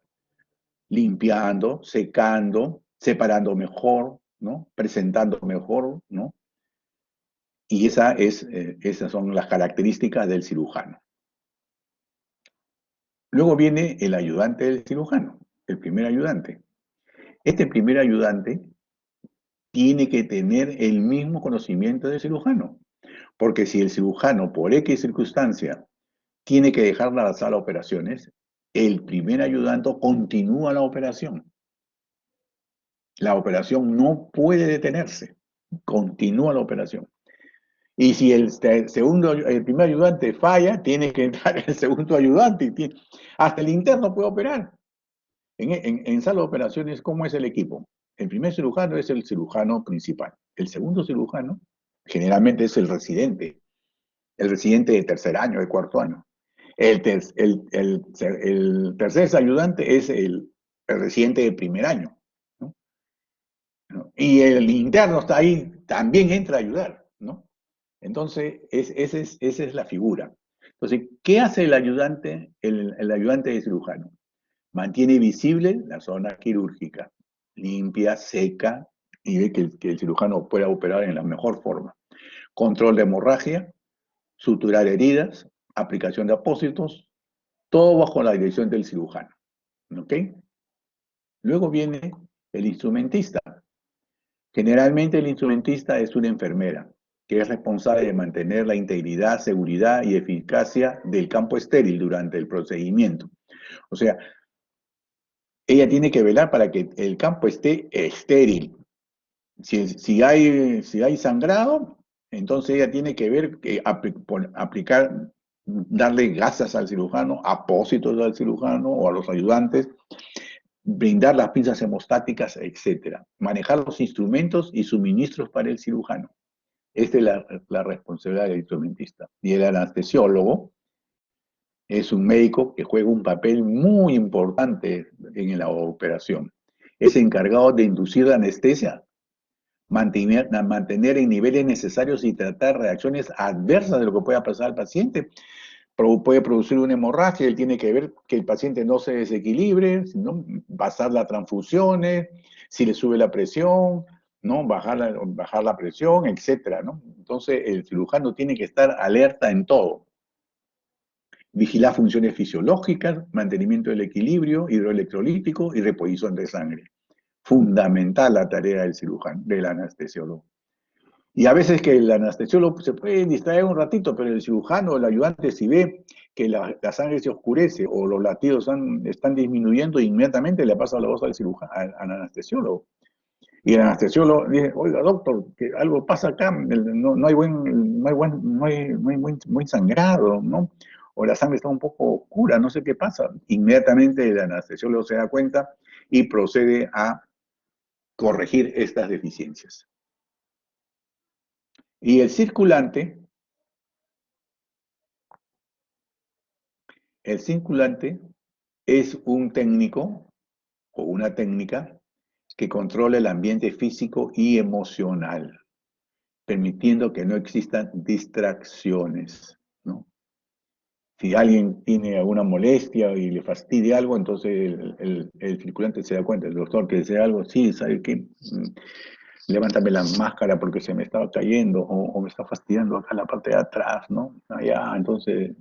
Limpiando, secando, separando mejor, ¿no? Presentando mejor, ¿no? Y esas son las características del cirujano. Luego viene el ayudante del cirujano, el primer ayudante. Este primer ayudante tiene que tener el mismo conocimiento del cirujano, porque si el cirujano, por X circunstancia, tiene que dejar la sala de operaciones, el primer ayudante continúa la operación. La operación no puede detenerse, continúa la operación. Y si el primer ayudante falla, tiene que entrar el segundo ayudante. Hasta el interno puede operar. En sala de operaciones, ¿cómo es el equipo? El primer cirujano es el cirujano principal. El segundo cirujano generalmente es el residente de tercer año, de cuarto año. El tercer ayudante es el residente de primer año, ¿no? Y el interno está ahí, también entra a ayudar, ¿no? Entonces, esa es la figura. Entonces, ¿qué hace el ayudante de cirujano? Mantiene visible la zona quirúrgica, limpia, seca, y ve que el cirujano pueda operar en la mejor forma. Control de hemorragia, suturar heridas, aplicación de apósitos, todo bajo la dirección del cirujano. ¿Ok? Luego viene el instrumentista. Generalmente el instrumentista es una enfermera, que es responsable de mantener la integridad, seguridad y eficacia del campo estéril durante el procedimiento. O sea, ella tiene que velar para que el campo esté estéril. Si hay sangrado, entonces ella tiene que ver, aplicar, darle gasas al cirujano, apósitos al cirujano o a los ayudantes, brindar las pinzas hemostáticas, etc. Manejar los instrumentos y suministros para el cirujano. Esta es la responsabilidad del instrumentista. Y el anestesiólogo es un médico que juega un papel muy importante en la operación. Es encargado de inducir la anestesia, mantener en niveles necesarios y tratar reacciones adversas de lo que pueda pasar al paciente. Puede producir una hemorragia, él tiene que ver que el paciente no se desequilibre, ¿no? Basar las transfusiones, si le sube la presión, ¿no? Bajar la presión, etcétera, ¿no? Entonces el cirujano tiene que estar alerta en todo. Vigilar funciones fisiológicas, mantenimiento del equilibrio hidroelectrolítico y reposición de sangre. Fundamental la tarea del cirujano, del anestesiólogo. Y a veces que el anestesiólogo se puede distraer un ratito, pero el cirujano o el ayudante, si ve que la sangre se oscurece o los latidos están disminuyendo, inmediatamente le pasa la voz al anestesiólogo. Y el anestesiólogo dice: oiga, doctor, que algo pasa acá, no hay buen sangrado, ¿no? O la sangre está un poco oscura, no sé qué pasa. Inmediatamente el anestesiólogo se da cuenta y procede a corregir estas deficiencias. Y el circulante es un técnico o una técnica que controla el ambiente físico y emocional, permitiendo que no existan distracciones, ¿no? Si alguien tiene alguna molestia y le fastidia algo, entonces el circulante se da cuenta, el doctor que desea algo, sí, ¿sabe qué? Levántame la máscara porque se me estaba cayendo, o me está fastidiando acá en la parte de atrás, ¿no? Ya, entonces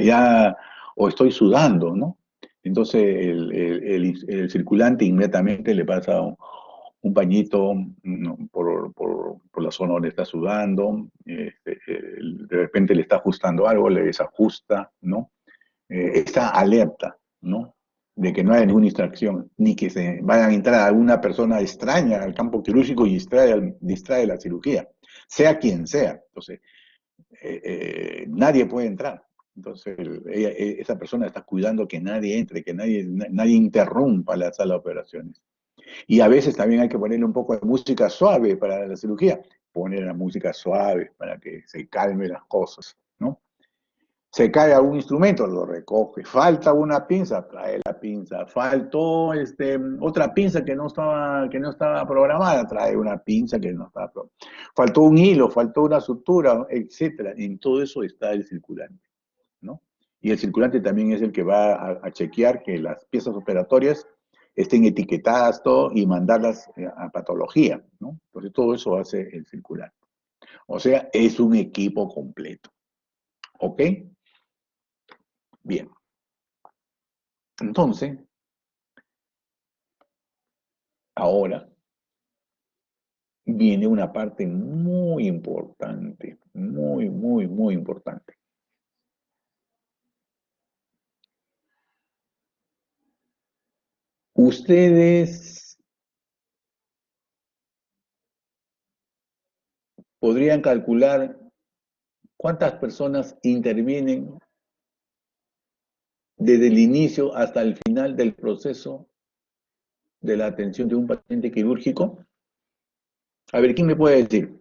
ya, o estoy sudando, ¿no? Entonces el circulante inmediatamente le pasa un pañito, ¿no?, por la zona donde está sudando, de repente le está ajustando algo, le desajusta, ¿no? Está alerta, ¿no?, de que no haya ninguna distracción, ni que se vayan a entrar alguna persona extraña al campo quirúrgico y distrae la cirugía, sea quien sea. Entonces, nadie puede entrar. Entonces, esa persona está cuidando que nadie entre, que nadie interrumpa la sala de operaciones. Y a veces también hay que ponerle un poco de música suave para la cirugía. Poner la música suave para que se calmen las cosas, ¿no? Se cae algún instrumento, lo recoge. Falta una pinza, trae la pinza. Faltó otra pinza que no estaba programada, trae una pinza que no estaba programada. Faltó un hilo, faltó una sutura, etc. En todo eso está el circulante, ¿no? Y el circulante también es el que va a chequear que las piezas operatorias estén etiquetadas todo y mandarlas a patología, ¿no? Entonces todo eso hace el circulante. O sea, es un equipo completo. ¿Ok? Bien. Entonces, ahora viene una parte muy importante, muy, muy, muy importante. Ustedes podrían calcular cuántas personas intervienen desde el inicio hasta el final del proceso de la atención de un paciente quirúrgico. A ver, ¿quién me puede decir?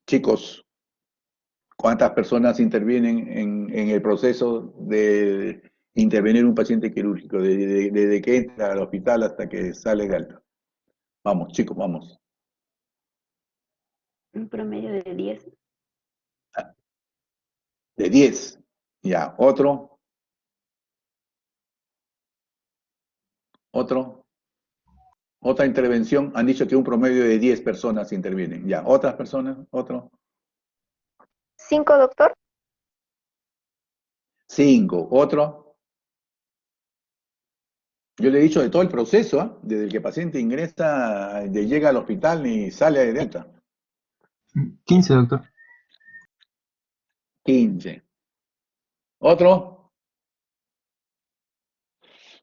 Chicos, ¿cuántas personas intervienen en el proceso de intervenir un paciente quirúrgico, desde que entra al hospital hasta que sale de alta? Vamos, chicos, vamos. Un promedio de 10. De 10. Ya, otro. Otra intervención, han dicho que un promedio de 10 personas intervienen. Ya, otras personas, otro. 5, doctor. 5, otro. Yo le he dicho de todo el proceso, ¿eh? Desde el que el paciente ingresa, llega al hospital y sale de alta. 15, doctor. 15. ¿Otro?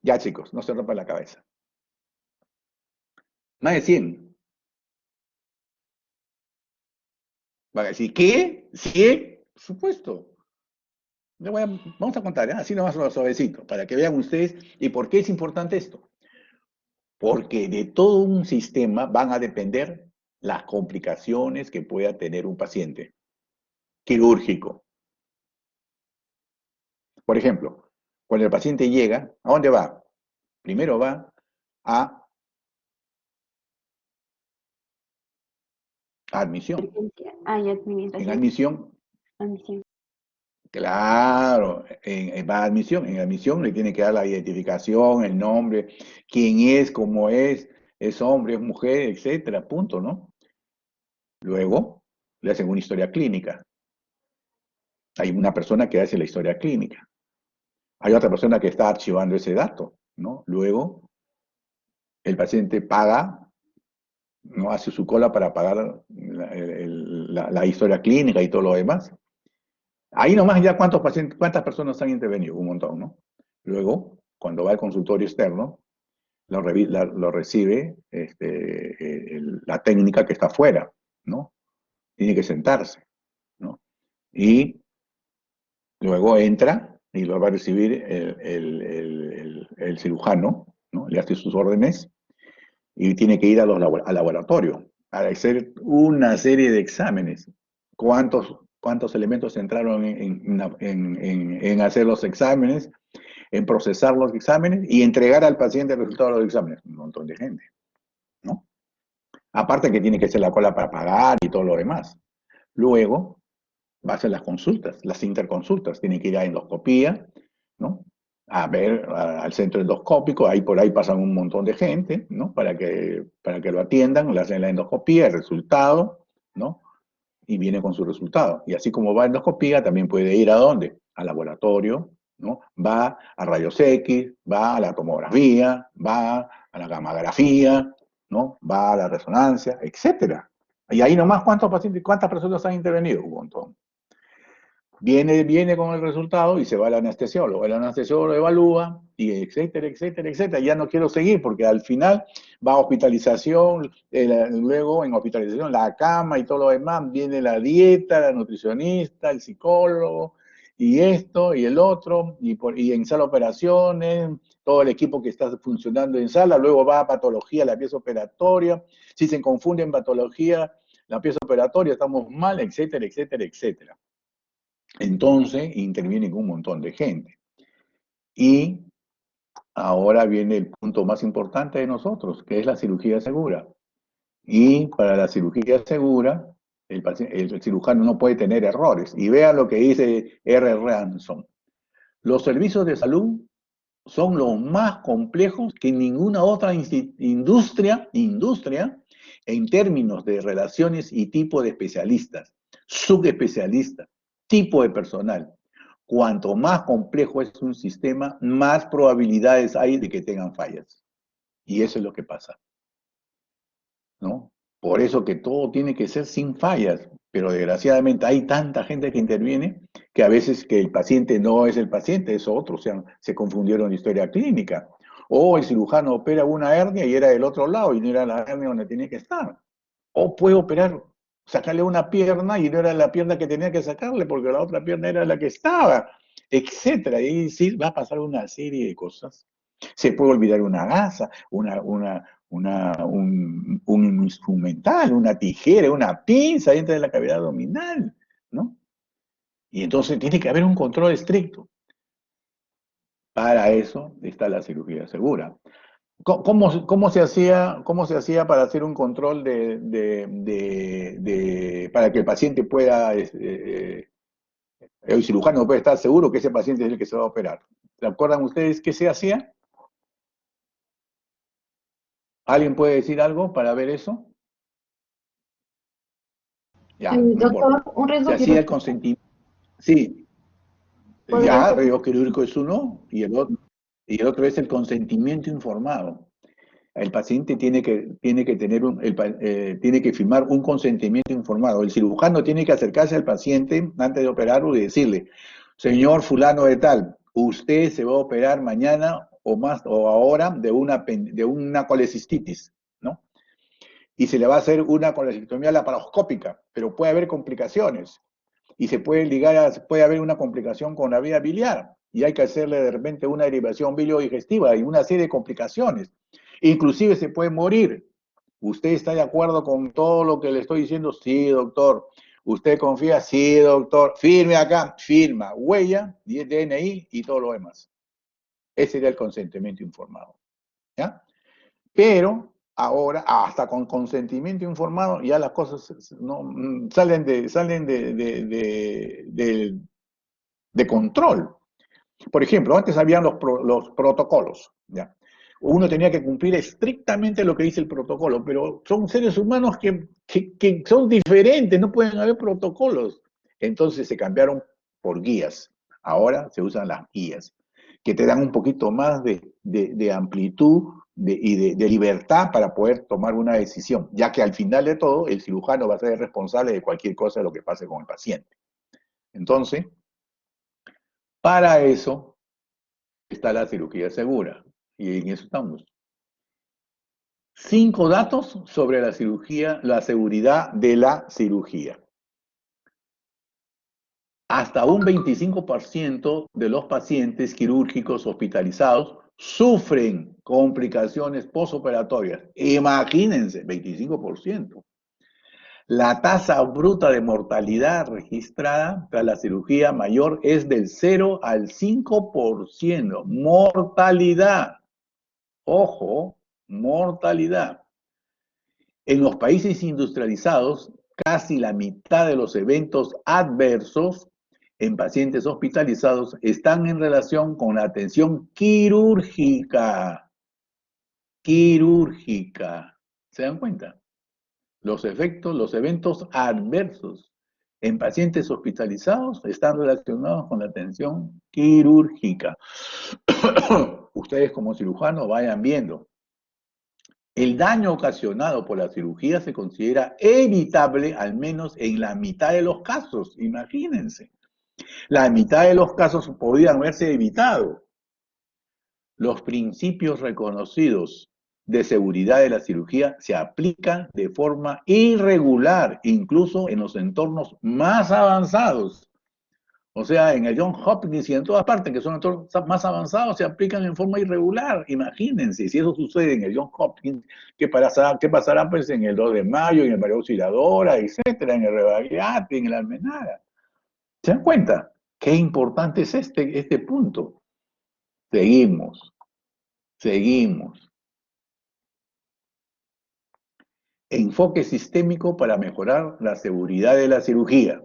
Ya, chicos, no se rompan la cabeza. Más de 100. Van a decir, ¿qué? ¿100? Por supuesto. Vamos a contar, ¿eh? Así nomás suavecito, para que vean ustedes. ¿Y por qué es importante esto? Porque de todo un sistema van a depender las complicaciones que pueda tener un paciente quirúrgico. Por ejemplo, cuando el paciente llega, ¿a dónde va? Primero va a admisión. En admisión. Claro, va a admisión. En admisión le tiene que dar la identificación, el nombre, quién es, cómo es hombre, es mujer, etcétera, punto, ¿no? Luego le hacen una historia clínica. Hay una persona que hace la historia clínica. Hay otra persona que está archivando ese dato, ¿no? Luego el paciente paga, ¿no? Hace su cola para pagar la historia clínica y todo lo demás. Ahí nomás ya cuántas personas han intervenido, un montón, ¿no? Luego, cuando va al consultorio externo, lo recibe la técnica que está afuera, ¿no? Tiene que sentarse, ¿no? Y Luego entra y lo va a recibir el cirujano, ¿no? Le hace sus órdenes y tiene que ir al laboratorio a hacer una serie de exámenes. ¿Cuántos elementos entraron en hacer los exámenes, en procesar los exámenes y entregar al paciente el resultado de los exámenes? Un montón de gente, ¿no? Aparte que tiene que hacer la cola para pagar y todo lo demás. Luego va a hacer las consultas, las interconsultas. Tiene que ir a endoscopía, ¿no? A ver al centro endoscópico, ahí por ahí pasan un montón de gente, ¿no? Para que lo atiendan, le hacen la endoscopía, el resultado, ¿no? Y viene con su resultado. Y así como va a endoscopía, también puede ir ¿a dónde? Al laboratorio, ¿no? Va a rayos X, va a la tomografía, va a la gammagrafía, ¿no? Va a la resonancia, etcétera. Y ahí nomás, ¿cuántos pacientes, cuántas personas han intervenido? Un montón. Viene con el resultado y se va al anestesiólogo. El anestesiólogo lo evalúa y etcétera, etcétera, etcétera. Ya no quiero seguir porque al final va a hospitalización, luego en hospitalización la cama y todo lo demás, viene la dieta, la nutricionista, el psicólogo y esto y el otro, y en sala de operaciones, todo el equipo que está funcionando en sala, luego va a patología, la pieza operatoria, si se confunde en patología, la pieza operatoria, estamos mal, etcétera, etcétera, etcétera. Entonces interviene un montón de gente. Y ahora viene el punto más importante de nosotros, que es la cirugía segura. Y para la cirugía segura, el cirujano no puede tener errores. Y vean lo que dice R. Ransom. Los servicios de salud son los más complejos que ninguna otra industria en términos de relaciones y tipo de especialistas, subespecialistas, tipo de personal. Cuanto más complejo es un sistema, más probabilidades hay de que tengan fallas. Y eso es lo que pasa, ¿no? Por eso que todo tiene que ser sin fallas, pero desgraciadamente hay tanta gente que interviene que a veces que el paciente no es el paciente, es otro, o sea, se confundieron historia clínica. O el cirujano opera una hernia y era del otro lado y no era la hernia donde tenía que estar. O puede operar, sacarle una pierna y no era la pierna que tenía que sacarle porque la otra pierna era la que estaba, etcétera. Y sí, va a pasar una serie de cosas. Se puede olvidar una gasa, un instrumental, una tijera, una pinza dentro de la cavidad abdominal, ¿no? Y entonces tiene que haber un control estricto. Para eso está la cirugía segura. ¿Cómo se hacía para hacer un control para que el paciente pueda, el cirujano puede estar seguro que ese paciente es el que se va a operar? ¿Se acuerdan ustedes qué se hacía? ¿Alguien puede decir algo para ver eso? Ya, no doctor, importa. un riesgo Se hacía el consentimiento. Sí. Ya, riesgo quirúrgico es uno y el otro es el consentimiento informado. El paciente tiene que firmar un consentimiento informado. El cirujano tiene que acercarse al paciente antes de operarlo y decirle, señor fulano de tal, usted se va a operar mañana o ahora de una colecistitis, ¿no? Y se le va a hacer una colecectomía laparoscópica, pero puede haber complicaciones. Y puede haber una complicación con la vía biliar. Y hay que hacerle de repente una derivación biliodigestiva y una serie de complicaciones. Inclusive se puede morir. ¿Usted está de acuerdo con todo lo que le estoy diciendo? Sí, doctor. ¿Usted confía? Sí, doctor. Firme acá, firma, huella, DNI y todo lo demás. Ese sería el consentimiento informado. ¿Ya? Pero ahora, hasta con consentimiento informado, ya las cosas no, salen de control. Por ejemplo, antes habían los protocolos, ¿ya? Uno tenía que cumplir estrictamente lo que dice el protocolo, pero son seres humanos que son diferentes, no pueden haber protocolos. Entonces se cambiaron por guías. Ahora se usan las guías, que te dan un poquito más de amplitud y de libertad para poder tomar una decisión, ya que al final de todo el cirujano va a ser responsable de cualquier cosa de lo que pase con el paciente. Entonces, para eso está la cirugía segura. Y en eso estamos. 5 datos sobre la cirugía, la seguridad de la cirugía. hasta un 25% de los pacientes quirúrgicos hospitalizados sufren complicaciones postoperatorias. Imagínense, 25%. La tasa bruta de mortalidad registrada tras la cirugía mayor es del 0 al 5%. Mortalidad. Ojo, mortalidad. En los países industrializados, casi la mitad de los eventos adversos en pacientes hospitalizados están en relación con la atención quirúrgica. Quirúrgica. ¿Se dan cuenta? Los eventos adversos en pacientes hospitalizados están relacionados con la atención quirúrgica. Ustedes como cirujanos vayan viendo. El daño ocasionado por la cirugía se considera evitable al menos en la mitad de los casos. Imagínense. La mitad de los casos podrían haberse evitado. Los principios reconocidos de seguridad de la cirugía se aplican de forma irregular, incluso en los entornos más avanzados. O sea, en el Johns Hopkins y en todas partes, que son entornos más avanzados, se aplican en forma irregular. Imagínense, si eso sucede en el Johns Hopkins, ¿qué pasará pues en el 2 de mayo, en el María Auxiliadora, etcétera, en el Rebagliati, en el Almenara? ¿Se dan cuenta? Qué importante es este punto. Seguimos. Enfoque sistémico para mejorar la seguridad de la cirugía.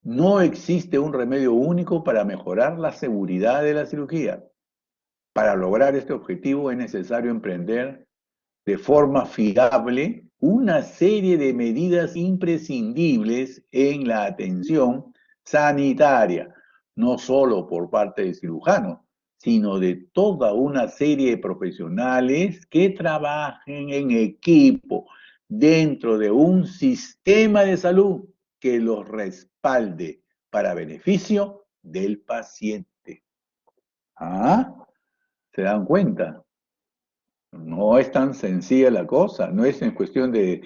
No existe un remedio único para mejorar la seguridad de la cirugía. Para lograr este objetivo es necesario emprender de forma fiable una serie de medidas imprescindibles en la atención sanitaria, no solo por parte del cirujano, sino de toda una serie de profesionales que trabajen en equipo dentro de un sistema de salud que los respalde para beneficio del paciente. ¿Ah? ¿Se dan cuenta? No es tan sencilla la cosa, no es en cuestión de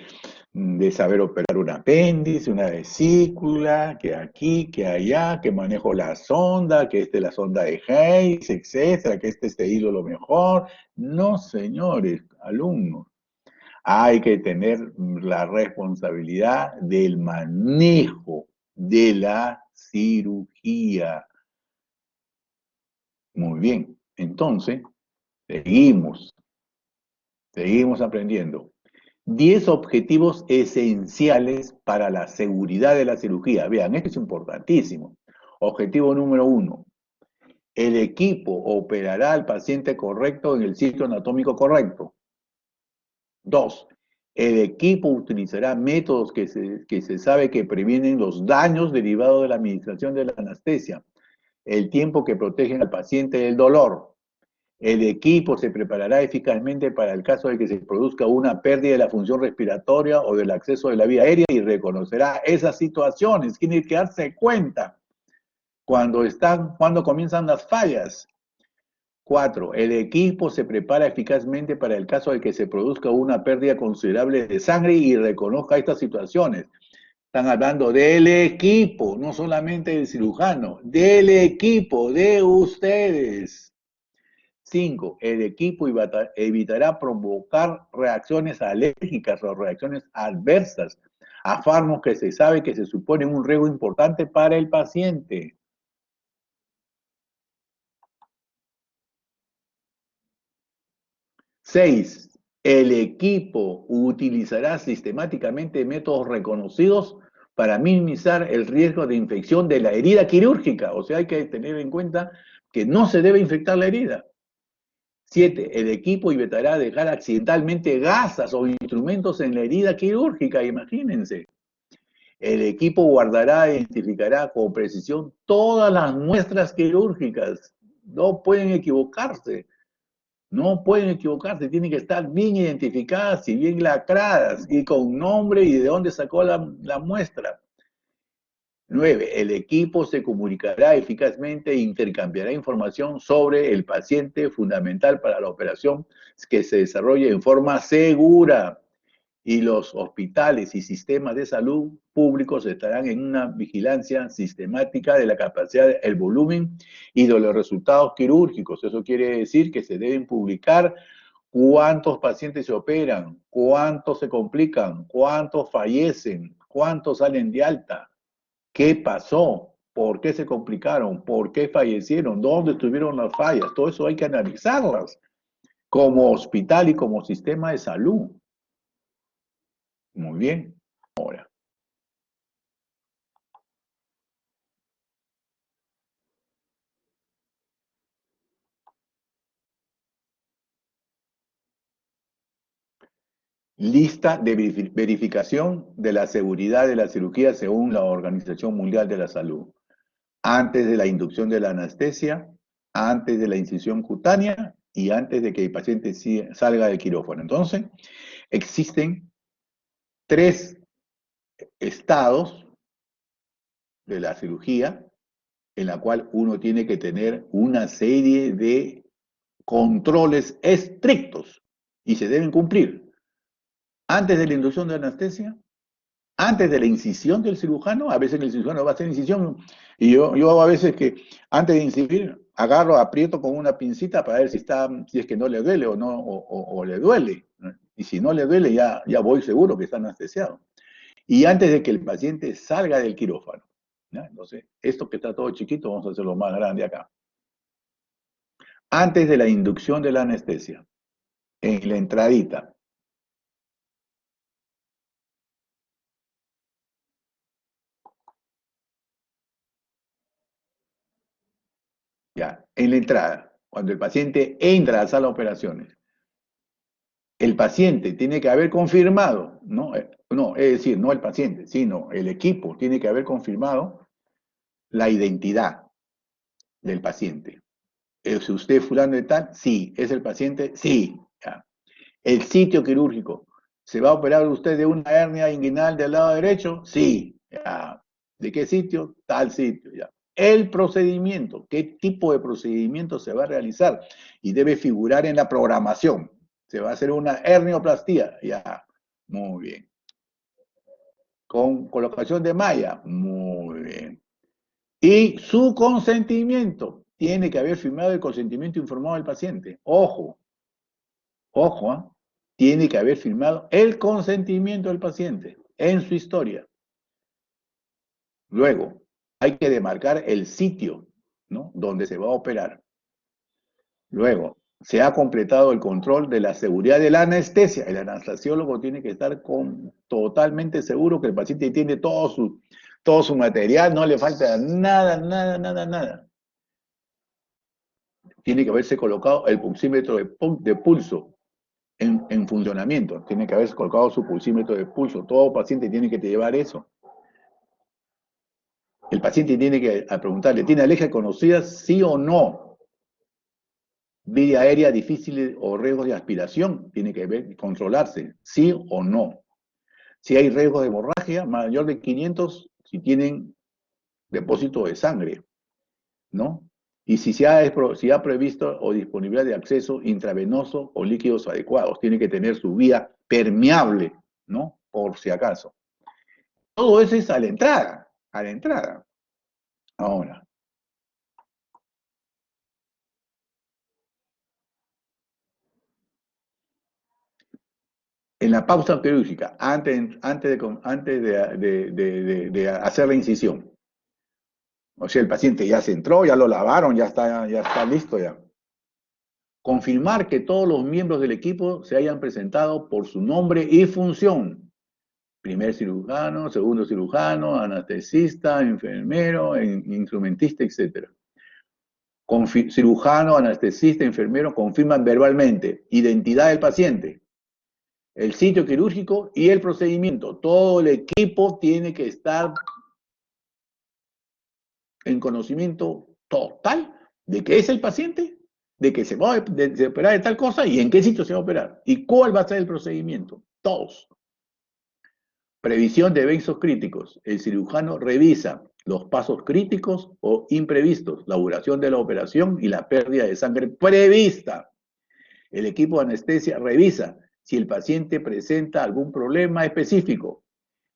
saber operar un apéndice, una vesícula, que aquí, que allá, que manejo la sonda, que la sonda de Hayes, etcétera, que este hilo lo mejor. No, señores, alumnos. Hay que tener la responsabilidad del manejo de la cirugía. Muy bien, entonces, seguimos aprendiendo. 10 objetivos esenciales para la seguridad de la cirugía. Vean, esto es importantísimo. Objetivo número 1. El equipo operará al paciente correcto en el sitio anatómico correcto. 2. El equipo utilizará métodos que se sabe que previenen los daños derivados de la administración de la anestesia, el tiempo que protegen al paciente del dolor. El equipo se preparará eficazmente para el caso de que se produzca una pérdida de la función respiratoria o del acceso de la vía aérea y reconocerá esas situaciones. Tiene que darse cuenta cuando comienzan las fallas. 4. El equipo se prepara eficazmente para el caso de que se produzca una pérdida considerable de sangre y reconozca estas situaciones. Están hablando del equipo, no solamente del cirujano, del equipo, de ustedes. 5. El equipo evitará provocar reacciones alérgicas o reacciones adversas a fármacos que se sabe que se suponen un riesgo importante para el paciente. 6. El equipo utilizará sistemáticamente métodos reconocidos para minimizar el riesgo de infección de la herida quirúrgica. O sea, hay que tener en cuenta que no se debe infectar la herida. 7. El equipo evitará dejar accidentalmente gasas o instrumentos en la herida quirúrgica, imagínense. El equipo guardará e identificará con precisión todas las muestras quirúrgicas. No pueden equivocarse. No pueden equivocarse, tienen que estar bien identificadas y bien lacradas y con nombre y de dónde sacó la muestra. 9. El equipo se comunicará eficazmente e intercambiará información sobre el paciente, fundamental para la operación que se desarrolle en forma segura. y los hospitales y sistemas de salud públicos estarán en una vigilancia sistemática de la capacidad, el volumen y de los resultados quirúrgicos. Eso quiere decir que se deben publicar cuántos pacientes se operan, cuántos se complican, cuántos fallecen, cuántos salen de alta, qué pasó, por qué se complicaron, por qué fallecieron, dónde estuvieron las fallas. Todo eso hay que analizarlas como hospital y como sistema de salud. Muy bien. Ahora. Lista de verificación de la seguridad de la cirugía según la Organización Mundial de la Salud. Antes de la inducción de la anestesia, antes de la incisión cutánea y antes de que el paciente salga del quirófano. Entonces, existen 3 estados de la cirugía en la cual uno tiene que tener una serie de controles estrictos y se deben cumplir. Antes de la inducción de la anestesia, antes de la incisión del cirujano, a veces el cirujano va a hacer incisión, y yo a veces que antes de incidir, agarro, aprieto con una pincita para ver si es que no le duele o no, o le duele. Y si no le duele, ya voy seguro que está anestesiado. Y antes de que el paciente salga del quirófano. ¿Ya? Entonces, esto que está todo chiquito, vamos a hacerlo más grande acá. Antes de la inducción de la anestesia, en la entradita. Ya, en la entrada, cuando el paciente entra a la sala de operaciones, el paciente tiene que haber confirmado, no, es decir, no el paciente, sino el equipo tiene que haber confirmado la identidad del paciente. ¿Es usted fulano de tal? Sí. ¿Es el paciente? Sí. Ya. El sitio quirúrgico. ¿Se va a operar usted de una hernia inguinal del lado derecho? Sí. Ya. ¿De qué sitio? Tal sitio. Ya. El procedimiento, qué tipo de procedimiento se va a realizar y debe figurar en la programación. Se va a hacer una hernioplastía, ya, muy bien. Con colocación de malla, muy bien. Y su consentimiento, tiene que haber firmado el consentimiento informado del paciente. Ojo, ¿eh? Tiene que haber firmado el consentimiento del paciente en su historia. Luego, hay que demarcar el sitio, ¿no?, donde se va a operar. Luego, se ha completado el control de la seguridad de la anestesia. El anestesiólogo tiene que estar totalmente seguro que el paciente tiene todo su material, no le falta nada. Tiene que haberse colocado el pulsímetro de pulso en funcionamiento. Tiene que haberse colocado su pulsímetro de pulso. Todo paciente tiene que llevar eso. El paciente tiene que preguntarle, ¿tiene alergias conocidas? ¿Sí o no? Vía aérea difícil o riesgos de aspiración, tiene que controlarse, ¿sí o no? Si hay riesgo de hemorragia mayor de 500, si tienen depósito de sangre, ¿no? Y si ha previsto o disponibilidad de acceso intravenoso o líquidos adecuados, tiene que tener su vía permeable, ¿no? Por si acaso. Todo eso es a la entrada. Ahora. En la pausa quirúrgica, antes de hacer la incisión. O sea, el paciente ya se entró, ya lo lavaron, ya está listo ya. Confirmar que todos los miembros del equipo se hayan presentado por su nombre y función. Primer cirujano, segundo cirujano, anestesista, enfermero, instrumentista, etc. Cirujano, anestesista, enfermero confirman verbalmente identidad del paciente, el sitio quirúrgico y el procedimiento. Todo el equipo tiene que estar en conocimiento total de qué es el paciente, de que se va a operar de tal cosa y en qué sitio se va a operar y cuál va a ser el procedimiento. Todos. Previsión de eventos críticos. El cirujano revisa los pasos críticos o imprevistos, la duración de la operación y la pérdida de sangre prevista. El equipo de anestesia revisa si el paciente presenta algún problema específico.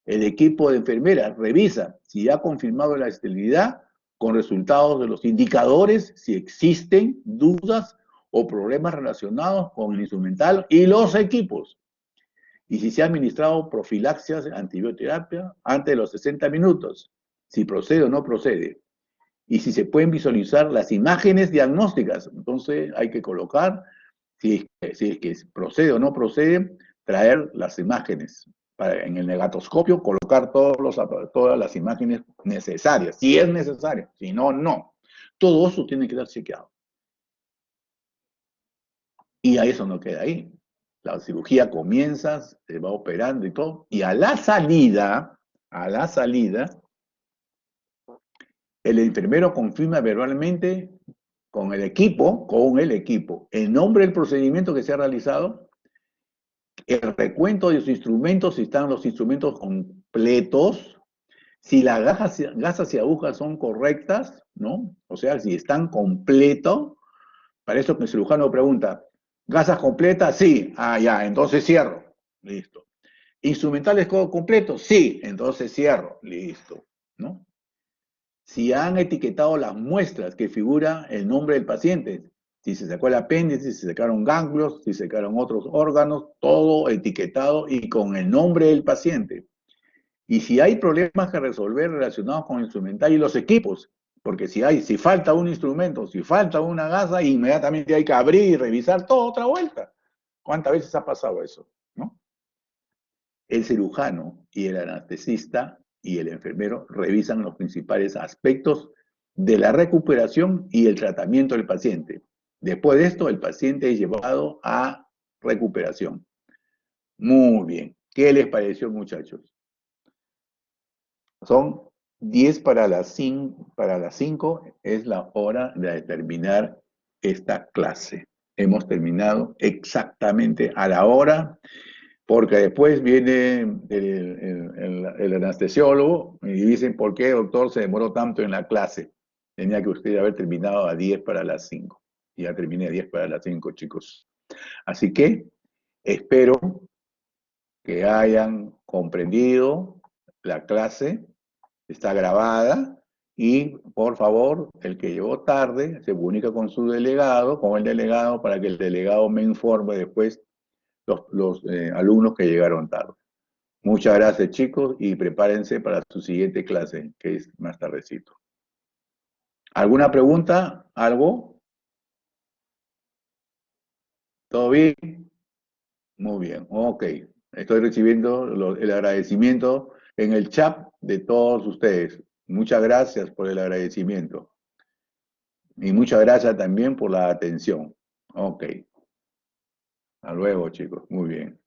El equipo de enfermeras revisa si ha confirmado la esterilidad con resultados de los indicadores, si existen dudas o problemas relacionados con el instrumental y los equipos. Y si se ha administrado profilaxias, antibioterapia antes de los 60 minutos, si procede o no procede. Y si se pueden visualizar las imágenes diagnósticas. Entonces hay que colocar, si es que procede o no procede, traer las imágenes. En el negatoscopio colocar todas las imágenes necesarias, si es necesario, si no, no. Todo eso tiene que estar chequeado. Y a eso no queda ahí. La cirugía comienza, se va operando y todo, y a la salida, el enfermero confirma verbalmente con el equipo, el nombre del procedimiento que se ha realizado, el recuento de los instrumentos, si están los instrumentos completos, si las gasas y agujas son correctas, ¿no? O sea, si están completos, para eso que el cirujano pregunta, ¿gasas completas? Sí. Ah, ya, entonces cierro. Listo. ¿Instrumentales completos? Sí, entonces cierro. Listo, ¿no? Si han etiquetado las muestras que figura el nombre del paciente, si se sacó el apéndice, si se sacaron ganglios, si se sacaron otros órganos, todo etiquetado y con el nombre del paciente. Y si hay problemas que resolver relacionados con el instrumental y los equipos, porque si falta un instrumento, si falta una gasa, inmediatamente hay que abrir y revisar todo otra vuelta. ¿Cuántas veces ha pasado eso? ¿No? El cirujano y el anestesista y el enfermero revisan los principales aspectos de la recuperación y el tratamiento del paciente. Después de esto, el paciente es llevado a recuperación. Muy bien. ¿Qué les pareció, muchachos? Son 10 para las 5, es la hora de terminar esta clase. Hemos terminado exactamente a la hora, porque después viene el anestesiólogo y dicen, ¿por qué, doctor, se demoró tanto en la clase? Tenía que usted haber terminado a 10 para las 5. Ya terminé a 10 para las 5, chicos. Así que espero que hayan comprendido la clase, está grabada, y por favor, el que llegó tarde se comunica con su delegado, con el delegado, para que el delegado me informe después los alumnos que llegaron tarde. Muchas gracias, chicos, y prepárense para su siguiente clase, que es más tardecito. ¿Alguna pregunta? ¿Algo? ¿Todo bien? Muy bien, ok. Estoy recibiendo el agradecimiento en el chat de todos ustedes. Muchas gracias por el agradecimiento. Y muchas gracias también por la atención. Ok. Hasta luego, chicos. Muy bien.